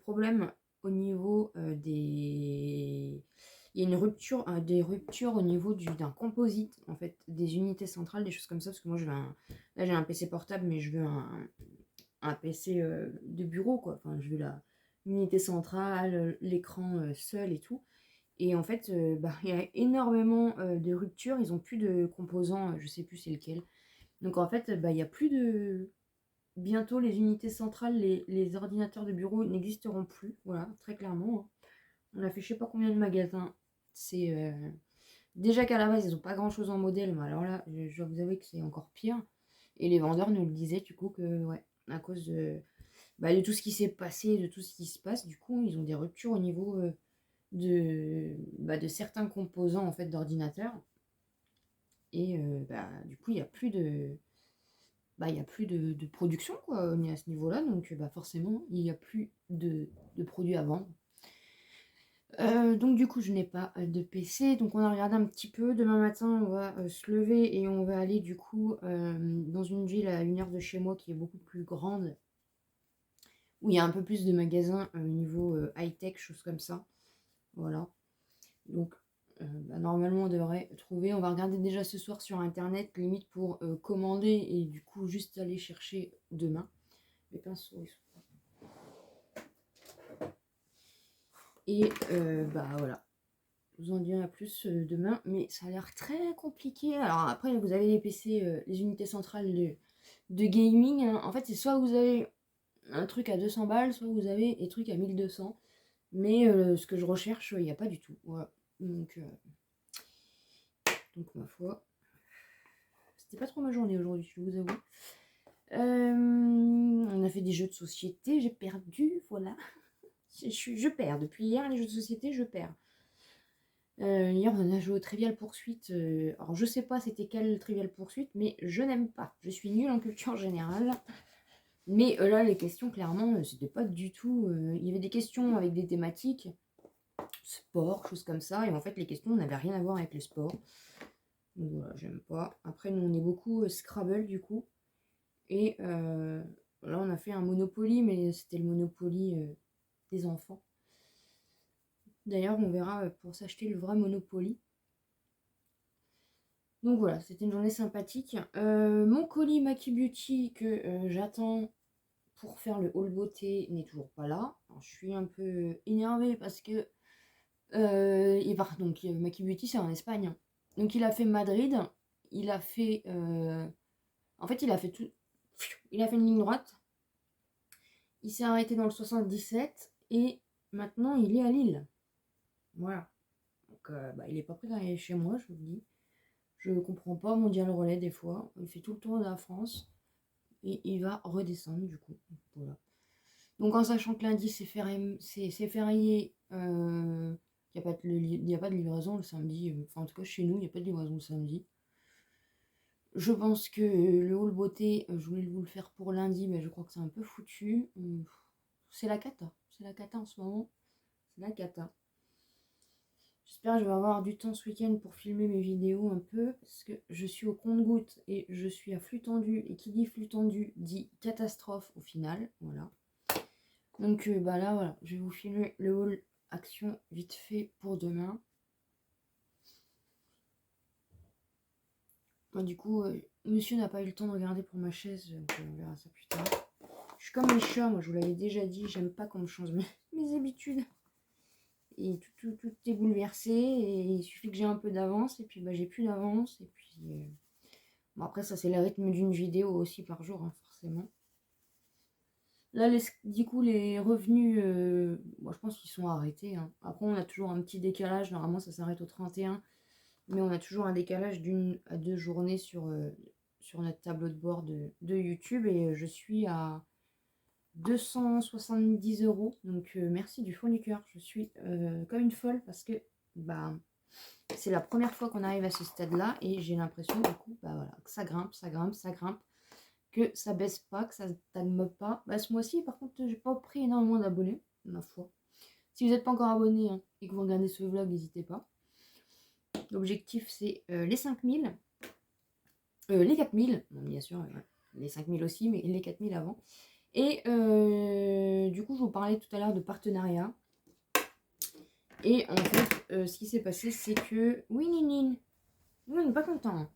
problèmes au niveau des... Il y a une rupture, des ruptures au niveau d'un composite, en fait, des unités centrales, des choses comme ça, parce que moi, là, j'ai un PC portable, mais je veux un PC de bureau, quoi. Enfin, je veux l'unité centrale, l'écran seul et tout. Et en fait, il y a énormément de ruptures, ils n'ont plus de composants, je sais plus c'est lequel. Donc en fait, il n'y a plus de... Bientôt, les unités centrales, les ordinateurs de bureau n'existeront plus. Voilà, très clairement. Hein. On a fait je sais pas combien de magasins. C'est déjà qu'à la base, ils n'ont pas grand-chose en modèle. Mais alors là, je dois vous avouer que c'est encore pire. Et les vendeurs nous le disaient du coup que, ouais, à cause de tout ce qui s'est passé, de tout ce qui se passe, du coup, ils ont des ruptures au niveau de certains composants en fait d'ordinateur. Et du coup, il n'y a plus de... il n'y a plus de production quoi, on est à ce niveau-là, donc forcément, il n'y a plus de produits à vendre. Donc du coup, je n'ai pas de PC, donc on a regardé un petit peu. Demain matin, on va se lever et on va aller du coup dans une ville à 1 heure de chez moi qui est beaucoup plus grande, où il y a un peu plus de magasins au niveau high-tech, choses comme ça. Voilà. Donc normalement on devrait trouver, on va regarder déjà ce soir sur internet, limite pour commander et du coup juste aller chercher demain. Les pinceaux ils sont là. Et voilà, je vous en dirai plus demain, mais ça a l'air très compliqué. Alors après vous avez les PC, les unités centrales de gaming, hein. En fait c'est soit vous avez un truc à 200 balles, soit vous avez des trucs à 1200, mais ce que je recherche il n'y a pas du tout. Voilà. Donc ma foi, c'était pas trop ma journée aujourd'hui, je vous avoue. On a fait des jeux de société, j'ai perdu, voilà. Je perds, depuis hier les jeux de société, je perds. Hier on a joué au Trivial Poursuite, alors je sais pas c'était quel Trivial Poursuite, mais je n'aime pas. Je suis nulle en culture générale. Mais là les questions clairement c'était pas du tout... il y avait des questions avec des thématiques. sport, choses comme ça. Et en fait, les questions n'avaient rien à voir avec le sport. Donc voilà, j'aime pas. Après, nous, on est beaucoup Scrabble, du coup. Et là, on a fait un Monopoly, mais c'était le Monopoly des enfants. D'ailleurs, on verra pour s'acheter le vrai Monopoly. Donc voilà, c'était une journée sympathique. Mon colis Maki Beauty que j'attends pour faire le haul beauté n'est toujours pas là. Alors, je suis un peu énervée parce que donc Maki Beauty c'est en Espagne, hein. Donc il a fait Madrid, il a fait en fait il a fait tout, il a fait une ligne droite, il s'est arrêté dans le 77 et maintenant il est à Lille. Voilà. Donc il est pas prêt d'arriver chez moi, je vous le dis. Je comprends pas Mondial Relais des fois. Il fait tout le tour de la France et il va redescendre du coup. Voilà. Donc en sachant que lundi c'est férié, il n'y a pas de livraison le samedi. Enfin en tout cas chez nous, il n'y a pas de livraison le samedi. Je pense que le haul beauté, je voulais vous le faire pour lundi, mais je crois que c'est un peu foutu. C'est la cata. C'est la cata en ce moment. C'est la cata. J'espère que je vais avoir du temps ce week-end pour filmer mes vidéos un peu, parce que je suis au compte-gouttes et je suis à flux tendu. Et qui dit flux tendu dit catastrophe au final. Voilà. Donc là, voilà, je vais vous filmer le haul action vite fait pour demain. Du coup, monsieur n'a pas eu le temps de regarder pour ma chaise, donc on verra ça plus tard. Je suis comme les chats, moi je vous l'avais déjà dit, j'aime pas qu'on me change mes habitudes. Et tout est bouleversé, et il suffit que j'ai un peu d'avance, et puis j'ai plus d'avance, et puis... Bon après ça c'est le rythme d'une vidéo aussi par jour, hein, forcément. Là, du coup, les revenus, moi, je pense qu'ils sont arrêtés, hein. Après, on a toujours un petit décalage. Normalement, ça s'arrête au 31. Mais on a toujours un décalage d'1 à 2 journées sur notre tableau de bord de YouTube. Et je suis à 270 euros. Donc, merci du fond du cœur. Je suis comme une folle parce que c'est la première fois qu'on arrive à ce stade-là. Et j'ai l'impression, du coup, voilà, que ça grimpe, ça grimpe, ça grimpe. Que ça baisse pas, que ça ne stagne pas. Ce mois-ci, par contre, j'ai pas pris énormément d'abonnés, ma foi. Si vous n'êtes pas encore abonné, hein, et que vous regardez ce vlog, n'hésitez pas. L'objectif, c'est les 5000, les 4000, bon, bien sûr, les 5000 aussi, mais les 4000 avant. Et du coup, je vous parlais tout à l'heure de partenariat. Et en fait, ce qui s'est passé, c'est que... Oui, Ninine, nous, on n'est pas content, hein.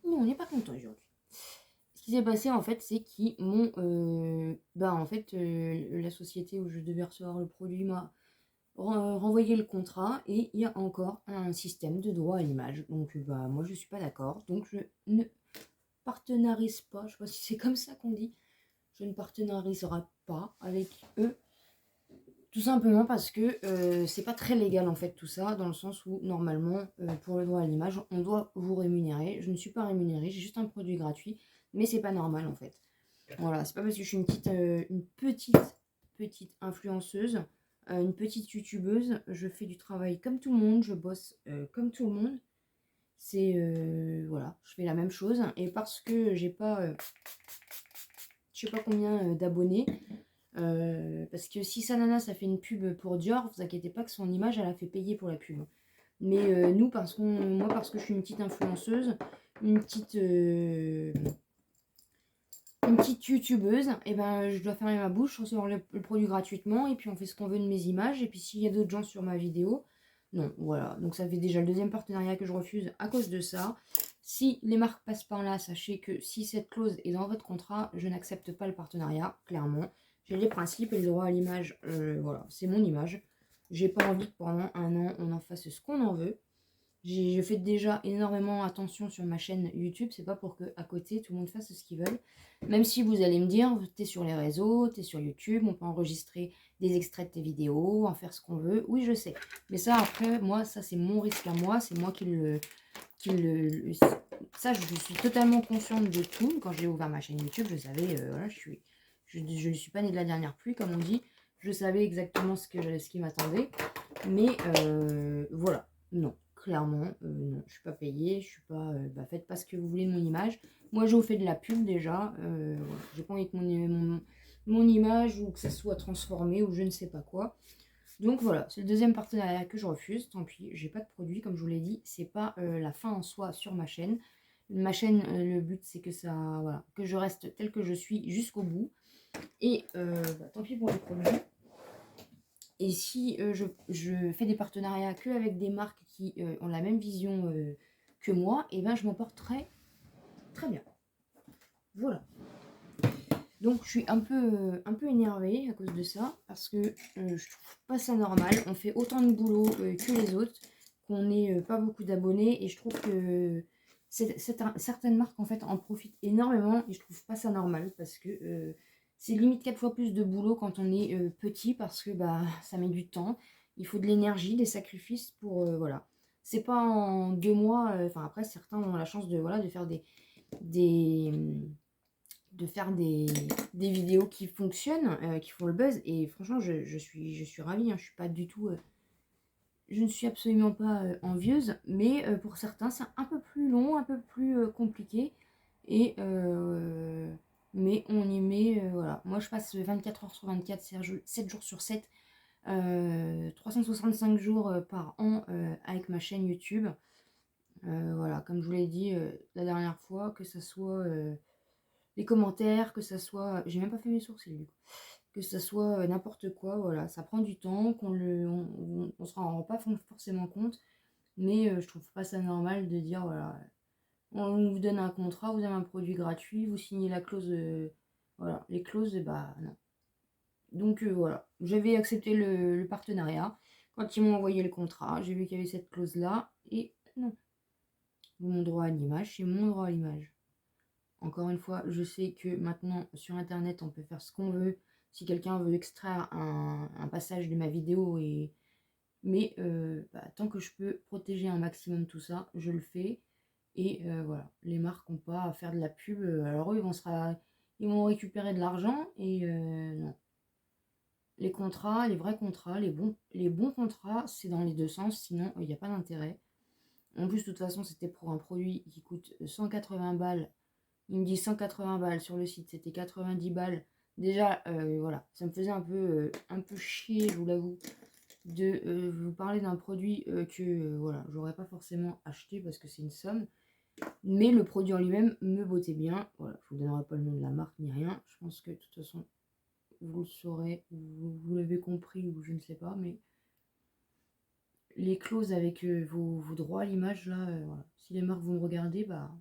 Nous, on n'est pas content aujourd'hui. Ce qui s'est passé en fait, c'est qu'ils m'ont la société où je devais recevoir le produit m'a renvoyé le contrat et il y a encore un système de droit à l'image. Donc moi je suis pas d'accord. Donc je ne partenarise pas, je sais pas si c'est comme ça qu'on dit. Je ne partenariserai pas avec eux. Tout simplement parce que c'est pas très légal en fait tout ça, dans le sens où normalement pour le droit à l'image on doit vous rémunérer. Je ne suis pas rémunérée, j'ai juste un produit gratuit, mais c'est pas normal en fait. Voilà, c'est pas parce que je suis une petite influenceuse, une petite youtubeuse, je fais du travail comme tout le monde, je bosse comme tout le monde. C'est voilà, je fais la même chose et parce que j'ai pas je sais pas combien d'abonnés. Parce que si Sanana ça fait une pub pour Dior, vous inquiétez pas que son image elle a fait payer pour la pub. Mais nous, parce que je suis une petite influenceuse, une petite youtubeuse, et je dois fermer ma bouche, recevoir le produit gratuitement, et puis on fait ce qu'on veut de mes images. Et puis s'il y a d'autres gens sur ma vidéo, non, voilà. Donc ça fait déjà le deuxième partenariat que je refuse à cause de ça. Si les marques passent par là, sachez que si cette clause est dans votre contrat, je n'accepte pas le partenariat, clairement. J'ai les principes et le droit à l'image, voilà, c'est mon image. J'ai pas envie que pendant un an, on en fasse ce qu'on en veut. Je fais déjà énormément attention sur ma chaîne YouTube, c'est pas pour que à côté tout le monde fasse ce qu'ils veulent. Même si vous allez me dire, t'es sur les réseaux, t'es sur YouTube, on peut enregistrer des extraits de tes vidéos, en faire ce qu'on veut. Oui, je sais. Mais ça, après, moi, ça c'est mon risque à moi, c'est moi ça, je suis totalement consciente de tout. Quand j'ai ouvert ma chaîne YouTube, je savais, voilà, je ne suis pas née de la dernière pluie, comme on dit. Je savais exactement ce qui m'attendait. Mais voilà, non. Clairement, non, je suis pas payée, je suis pas... faites pas ce que vous voulez de mon image. Moi, je vous fais de la pub déjà. Voilà. J'ai pas envie que mon image ou que ça soit transformé ou je ne sais pas quoi. Donc voilà, c'est le deuxième partenariat que je refuse. Tant pis, j'ai pas de produit, comme je vous l'ai dit, c'est pas la fin en soi sur ma chaîne. Ma chaîne, le but c'est que ça, voilà, que je reste tel que je suis jusqu'au bout. Et tant pis pour les produits. Et si je fais des partenariats que avec des marques qui ont la même vision que moi, et ben je m'en porte très très bien. Voilà. Donc je suis un peu énervée à cause de ça, parce que je trouve pas ça normal. On fait autant de boulot que les autres, qu'on n'ait pas beaucoup d'abonnés, et je trouve que certaines marques en fait en profitent énormément, et je trouve pas ça normal, parce que c'est limite 4 fois plus de boulot quand on est petit, parce que bah ça met du temps, il faut de l'énergie, des sacrifices pour voilà. C'est pas en 2 mois, enfin après certains ont la chance de voilà de faire des de faire des vidéos qui fonctionnent, qui font le buzz, et franchement je suis ravie, hein, je suis pas du tout je ne suis absolument pas envieuse, mais pour certains c'est un peu plus long, un peu plus compliqué, et mais on y met voilà, moi je passe 24 heures sur 24, 7 jours sur 7, 365 jours par an avec ma chaîne YouTube. Voilà, comme je vous l'ai dit la dernière fois, que ça soit les commentaires, que ça soit, j'ai même pas fait mes sourcils du coup, que ça soit n'importe quoi, voilà, ça prend du temps, on se rend pas forcément compte, mais je trouve pas ça normal de dire voilà, on vous donne un contrat, vous avez un produit gratuit, vous signez la clause, voilà, les clauses, bah non. Donc voilà, j'avais accepté le partenariat. Quand ils m'ont envoyé le contrat, j'ai vu qu'il y avait cette clause là, et non, mon droit à l'image, c'est mon droit à l'image. Encore une fois, je sais que maintenant sur internet on peut faire ce qu'on veut. Si quelqu'un veut extraire un passage de ma vidéo, mais tant que je peux protéger un maximum tout ça, je le fais. Et voilà, les marques n'ont pas à faire de la pub. Alors eux, ils vont récupérer de l'argent, et non. Les contrats, les vrais contrats, les bons contrats, c'est dans les deux sens, sinon il n'y a pas d'intérêt. En plus, de toute façon, c'était pour un produit qui coûte 180 balles. Il me dit 180 balles sur le site, c'était 90 balles. Déjà, voilà, ça me faisait un peu chier, je vous l'avoue, de vous parler d'un produit que voilà, j'aurais pas forcément acheté parce que c'est une somme. Mais le produit en lui-même me bottait bien. Voilà, je vous donnerai pas le nom de la marque ni rien. Je pense que de toute façon, vous le saurez, vous l'avez compris, ou je ne sais pas, mais les clauses avec vos droits à l'image, là, voilà. Si les marques vont me regarder, bah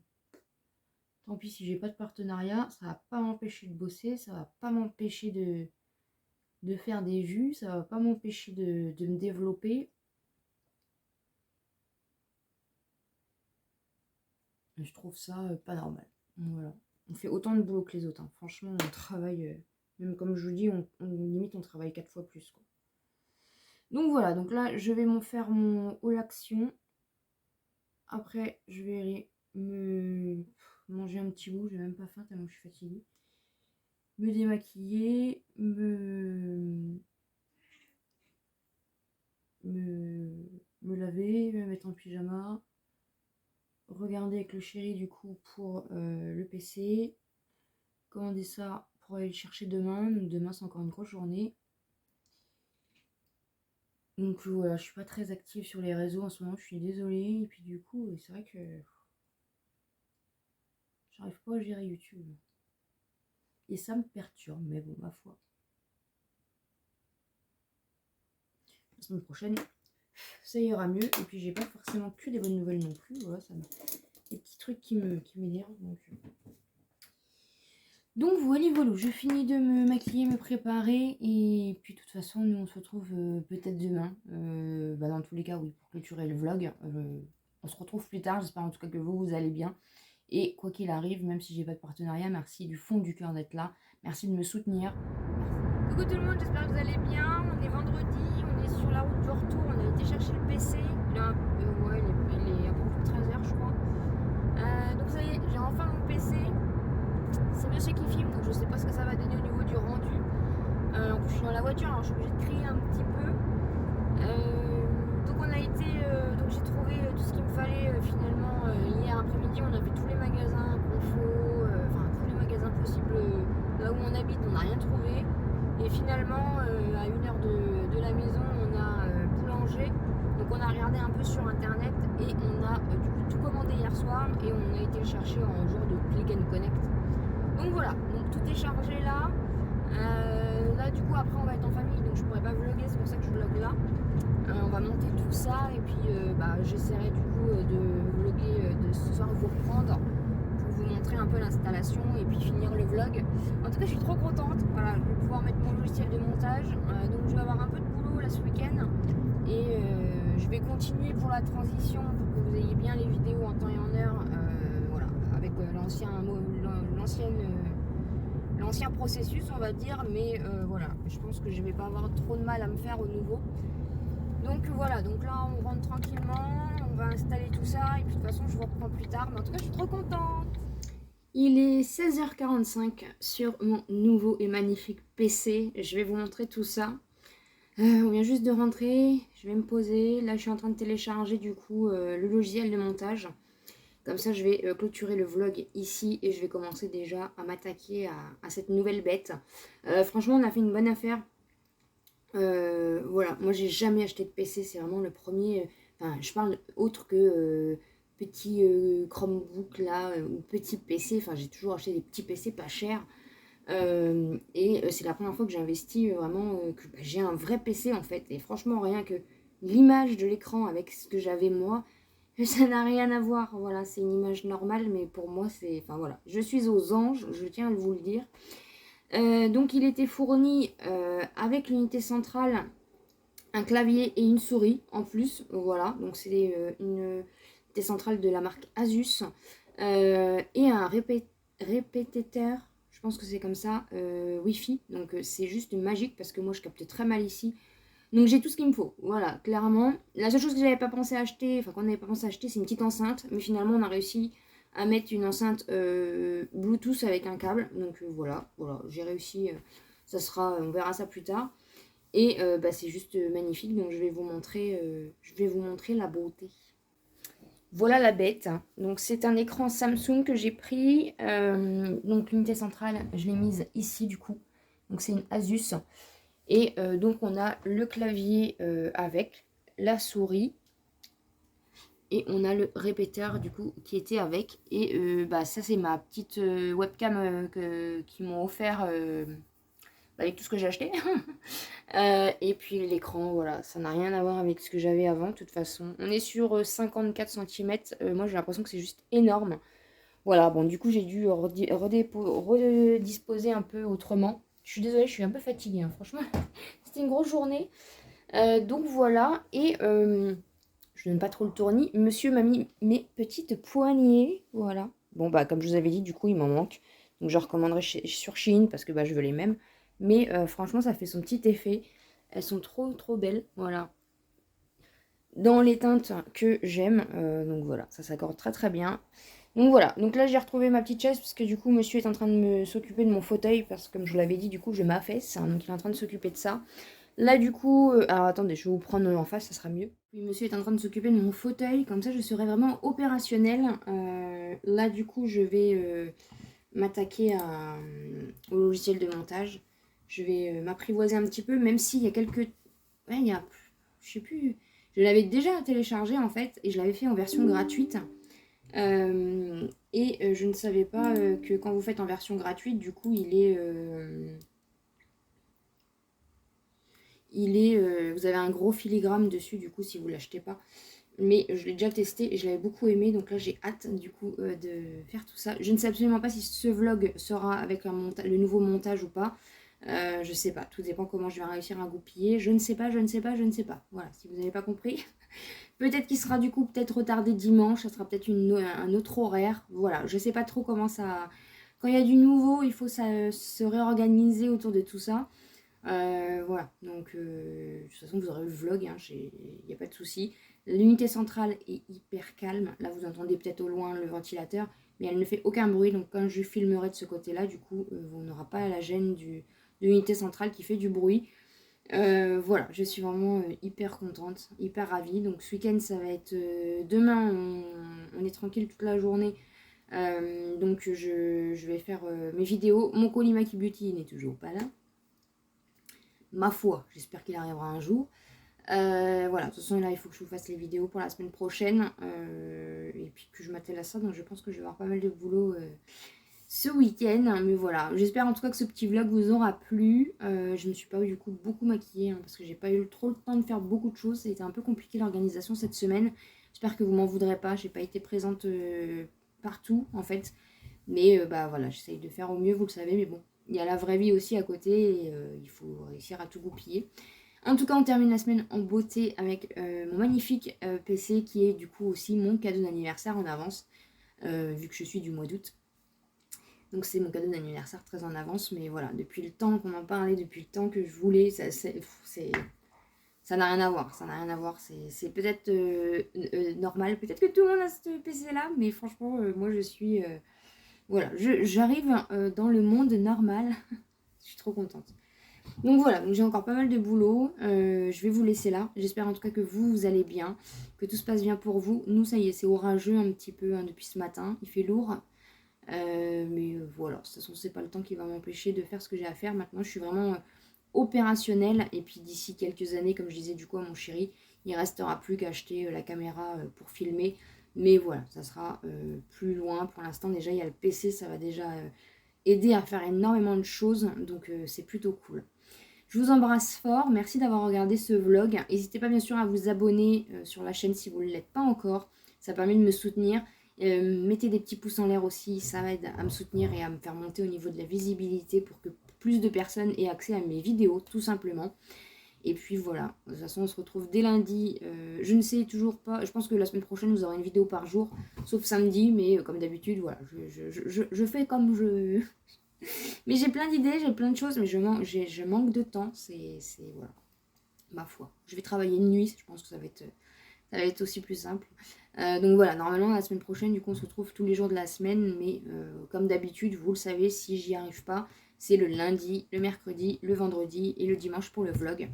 tant pis, si j'ai pas de partenariat, ça va pas m'empêcher de bosser, ça va pas m'empêcher de faire des vues, ça va pas m'empêcher de me développer. Je trouve ça pas normal. Voilà. On fait autant de boulot que les autres, hein. Franchement, on travaille, même comme je vous dis, limite on travaille 4 fois plus, quoi. Donc voilà, donc là je vais m'en faire mon haul action. Après je vais aller me manger un petit bout, j'ai même pas faim tellement je suis fatiguée. Me démaquiller, me laver, me mettre en pyjama, regarder avec le chéri du coup pour le PC, commander ça pour aller le chercher demain. Donc demain c'est encore une grosse journée. Donc voilà, je suis pas très active sur les réseaux en ce moment, je suis désolée. Et puis du coup, c'est vrai que j'arrive pas à gérer YouTube. Et ça me perturbe, mais bon, ma foi. La semaine prochaine, ça ira mieux. Et puis j'ai pas forcément que des bonnes nouvelles non plus. Voilà, ça des petits trucs qui m'énervent. Donc voilà, je finis de me maquiller, me préparer. Et puis de toute façon, nous on se retrouve peut-être demain. Dans tous les cas, oui, pour clôturer le vlog. On se retrouve plus tard. J'espère en tout cas que vous allez bien. Et quoi qu'il arrive, même si j'ai pas de partenariat, merci du fond du cœur d'être là. Merci de me soutenir. Merci. Coucou tout le monde, j'espère que vous allez bien. On est vendredi, on est sur la route du retour. On a été chercher le PC. Il est un peu plus de 13h, je crois. Donc ça y est, j'ai enfin mon PC. C'est monsieur qui filme, donc je sais pas ce que ça va donner au niveau du rendu. En plus, je suis dans la voiture, alors je suis obligée de crier un petit peu. Donc on a été, donc j'ai trouvé tout ce qu'il me fallait finalement hier après-midi. On a fait tous les magasins Confo, enfin tous les magasins possibles là où on habite, on n'a rien trouvé. Et finalement, à 1 heure de la maison, on changer. Donc on a regardé un peu sur internet et on a du coup tout commandé hier soir et on a été le chercher en genre de click and connect. Donc voilà, donc tout est chargé là. Là du coup après on va être en famille donc je pourrais pas vlogger, c'est pour ça que je vlog là. On va monter tout ça et puis j'essaierai du coup de vlogger de ce soir, vous reprendre pour vous montrer un peu l'installation et puis finir le vlog. En tout cas je suis trop contente, voilà, je vais pouvoir mettre mon logiciel de montage, donc je vais avoir un peu de boulot là ce week-end et je vais continuer pour la transition pour que vous ayez bien les vidéos en temps et en heure, voilà, avec l'ancien processus on va dire, mais voilà, je pense que je vais pas avoir trop de mal à me faire au nouveau. Donc voilà, donc là on rentre tranquillement, on va installer tout ça et puis de toute façon je vous reprends plus tard, mais en tout cas je suis trop contente. Il est 16h45 sur mon nouveau et magnifique PC, je vais vous montrer tout ça. On vient juste de rentrer, je vais me poser, là je suis en train de télécharger du coup le logiciel de montage. Comme ça je vais clôturer le vlog ici et je vais commencer déjà à m'attaquer à cette nouvelle bête. Franchement on a fait une bonne affaire. Voilà, moi j'ai jamais acheté de PC, c'est vraiment le premier. Enfin, je parle autre que petit Chromebook là ou petit PC. Enfin, j'ai toujours acheté des petits PC pas chers. Et c'est la première fois que j'ai investi vraiment, que j'ai un vrai PC en fait. Et franchement, rien que l'image de l'écran avec ce que j'avais moi, ça n'a rien à voir. Voilà, c'est une image normale, mais pour moi, c'est. Enfin voilà, je suis aux anges, je tiens à vous le dire. Donc il était fourni avec l'unité centrale, un clavier et une souris en plus. Voilà, donc c'est une unité centrale de la marque Asus et un répétiteur, je pense que c'est comme ça, Wi-Fi. Donc c'est juste magique parce que moi je capte très mal ici. Donc j'ai tout ce qu'il me faut, voilà, clairement. La seule chose que j'avais pas pensé acheter, enfin qu'on n'avait pas pensé acheter, c'est une petite enceinte. Mais finalement on a réussi à mettre une enceinte Bluetooth avec un câble. Donc voilà, j'ai réussi. Ça sera, on verra ça plus tard. Et c'est juste magnifique. Donc je vais vous montrer la beauté. Voilà la bête. Donc c'est un écran Samsung que j'ai pris. Donc l'unité centrale, je l'ai mise ici du coup. Donc c'est une Asus. Et donc on a le clavier avec la souris. Et on a le répéteur du coup qui était avec. Et ça c'est ma petite webcam qu'ils m'ont offert avec tout ce que j'ai acheté. Et puis l'écran, voilà, ça n'a rien à voir avec ce que j'avais avant. De toute façon, on est sur 54 cm. Moi j'ai l'impression que c'est juste énorme. Voilà, bon du coup j'ai dû redisposer un peu autrement. Je suis désolée, je suis un peu fatiguée, hein, franchement. C'était une grosse journée. Donc voilà, et je donne pas trop le tournis. Monsieur m'a mis mes petites poignées, voilà. Bon bah comme je vous avais dit, du coup il m'en manque. Donc je recommanderai sur Shein parce que je veux les mêmes. Mais franchement ça fait son petit effet. Elles sont trop trop belles, voilà. Dans les teintes que j'aime. Donc voilà, ça s'accorde très très bien. Donc voilà, donc là j'ai retrouvé ma petite chaise parce que du coup monsieur est en train de s'occuper de mon fauteuil parce que comme je vous l'avais dit du coup je m'affaisse, hein, donc il est en train de s'occuper de ça. Là du coup, alors attendez, je vais vous prendre en face, ça sera mieux. Oui, monsieur est en train de s'occuper de mon fauteuil, comme ça je serai vraiment opérationnelle. Là du coup je vais m'attaquer au logiciel de montage. Je vais m'apprivoiser un petit peu, même s'il y a quelques... Ouais, il y a... Je sais plus... Je l'avais déjà téléchargé en fait, et je l'avais fait en version gratuite. Je ne savais pas que quand vous faites en version gratuite, du coup vous avez un gros filigrane dessus du coup si vous l'achetez pas. Mais je l'ai déjà testé et je l'avais beaucoup aimé, donc là j'ai hâte du coup de faire tout ça. Je ne sais absolument pas si ce vlog sera avec le nouveau montage ou pas. Je sais pas, tout dépend comment je vais réussir à goupiller. Je ne sais pas. Voilà, si vous n'avez pas compris. Peut-être qu'il sera du coup peut-être retardé dimanche, ça sera peut-être un autre horaire. Voilà, je sais pas trop comment ça... Quand il y a du nouveau, il faut se réorganiser autour de tout ça. Voilà, donc de toute façon vous aurez le vlog, hein, il n'y a pas de souci. L'unité centrale est hyper calme. Là vous entendez peut-être au loin le ventilateur, mais elle ne fait aucun bruit. Donc quand je filmerai de ce côté-là, du coup, on n'aura pas la gêne de l'unité centrale qui fait du bruit. Voilà, je suis vraiment hyper contente, hyper ravie. Donc ce week-end ça va être... demain on est tranquille toute la journée. Donc je vais faire mes vidéos. Mon colis Maki Beauty n'est toujours pas là. Ma foi, j'espère qu'il arrivera un jour. Voilà, de toute façon là il faut que je vous fasse les vidéos pour la semaine prochaine et puis que je m'attelle à ça, donc je pense que je vais avoir pas mal de boulot ce week-end, mais voilà, j'espère en tout cas que ce petit vlog vous aura plu. Je me suis pas du coup beaucoup maquillée hein, parce que j'ai pas eu trop le temps de faire beaucoup de choses, c'était un peu compliqué l'organisation cette semaine. J'espère que vous m'en voudrez pas, j'ai pas été présente partout en fait, mais bah voilà, j'essaye de faire au mieux, vous le savez, mais bon, il y a la vraie vie aussi à côté et il faut réussir à tout goupiller. En tout cas, on termine la semaine en beauté avec mon magnifique PC qui est du coup aussi mon cadeau d'anniversaire en avance, vu que je suis du mois d'août. Donc c'est mon cadeau d'anniversaire très en avance, mais voilà, depuis le temps qu'on en parlait, depuis le temps que je voulais, ça n'a rien à voir, ça n'a rien à voir. C'est peut-être normal, peut-être que tout le monde a ce PC là, mais franchement, moi je suis... voilà, j'arrive dans le monde normal, je suis trop contente. Donc voilà, donc j'ai encore pas mal de boulot, je vais vous laisser là. J'espère en tout cas que vous allez bien, que tout se passe bien pour vous. Nous ça y est, c'est orageux un petit peu hein, depuis ce matin, il fait lourd. Mais voilà, de toute façon c'est pas le temps qui va m'empêcher de faire ce que j'ai à faire. Maintenant je suis vraiment opérationnelle et puis d'ici quelques années, comme je disais du coup à mon chéri, il restera plus qu'à acheter la caméra pour filmer. Mais voilà, ça sera plus loin. Pour l'instant déjà il y a le PC, ça va déjà aider à faire énormément de choses, donc c'est plutôt cool. Je vous embrasse fort, merci d'avoir regardé ce vlog. N'hésitez pas bien sûr à vous abonner sur la chaîne si vous ne l'êtes pas encore, ça permet de me soutenir. Mettez des petits pouces en l'air aussi, ça aide à me soutenir et à me faire monter au niveau de la visibilité pour que plus de personnes aient accès à mes vidéos, tout simplement. Et puis voilà, de toute façon on se retrouve dès lundi, je ne sais toujours pas, je pense que la semaine prochaine vous aurez une vidéo par jour, sauf samedi, mais comme d'habitude, voilà, je fais comme je... Mais j'ai plein d'idées, j'ai plein de choses, mais je manque de temps, c'est voilà, ma foi. Je vais travailler de nuit, je pense que ça va être aussi plus simple. Donc voilà, normalement la semaine prochaine, du coup on se retrouve tous les jours de la semaine, mais comme d'habitude, vous le savez, si j'y arrive pas, c'est le lundi, le mercredi, le vendredi et le dimanche pour le vlog.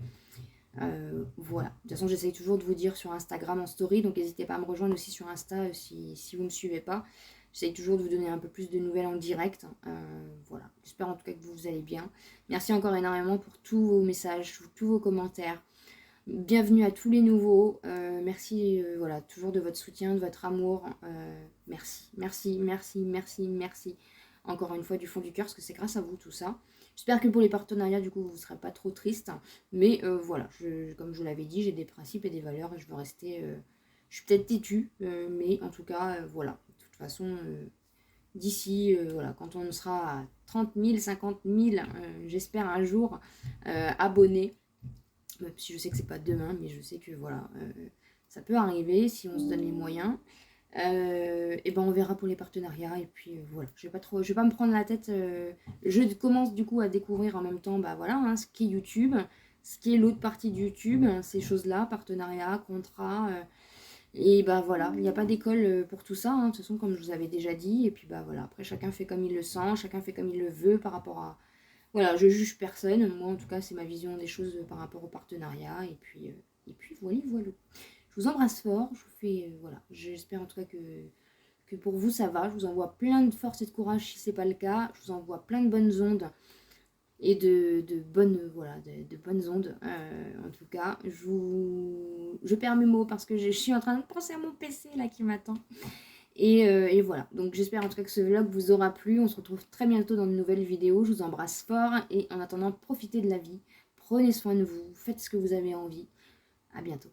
Voilà, de toute façon j'essaye toujours de vous dire sur Instagram en story, donc n'hésitez pas à me rejoindre aussi sur Insta si vous ne me suivez pas. J'essaye toujours de vous donner un peu plus de nouvelles en direct. Voilà, j'espère en tout cas que vous allez bien. Merci encore énormément pour tous vos messages, tous vos commentaires. Bienvenue à tous les nouveaux. Merci voilà, toujours de votre soutien, de votre amour. Merci, merci, merci, merci, merci. Encore une fois du fond du cœur, parce que c'est grâce à vous tout ça. J'espère que pour les partenariats, du coup, vous ne serez pas trop triste. Mais voilà, comme je vous l'avais dit, j'ai des principes et des valeurs et je veux rester... je suis peut-être têtue, mais en tout cas, voilà. De toute façon, d'ici, voilà, quand on sera à 30 000, 50 000, j'espère un jour, abonnés, même si je sais que c'est pas demain, mais je sais que voilà, ça peut arriver si on se donne les moyens. Et ben on verra pour les partenariats et puis voilà, je vais pas me prendre la tête. Je commence du coup à découvrir en même temps, bah voilà, hein, ce qui est YouTube, ce qui est l'autre partie de YouTube, ces choses-là, partenariat, contrat. Et bah voilà, il n'y a pas d'école pour tout ça, hein, de toute façon comme je vous avais déjà dit. Et puis bah voilà, après chacun fait comme il le sent, chacun fait comme il le veut par rapport à... Voilà, je juge personne, moi en tout cas c'est ma vision des choses par rapport au partenariat. Et puis voilà, voilà. Je vous embrasse fort, je vous fais, voilà, j'espère en tout cas que pour vous ça va. Je vous envoie plein de force et de courage si c'est pas le cas. Je vous envoie plein de bonnes ondes et de bonnes, voilà, de bonnes ondes. En tout cas, je perds mes mots parce que je suis en train de penser à mon PC là qui m'attend. Et voilà, donc j'espère en tout cas que ce vlog vous aura plu. On se retrouve très bientôt dans de nouvelles vidéos. Je vous embrasse fort et en attendant, profitez de la vie. Prenez soin de vous, faites ce que vous avez envie. À bientôt.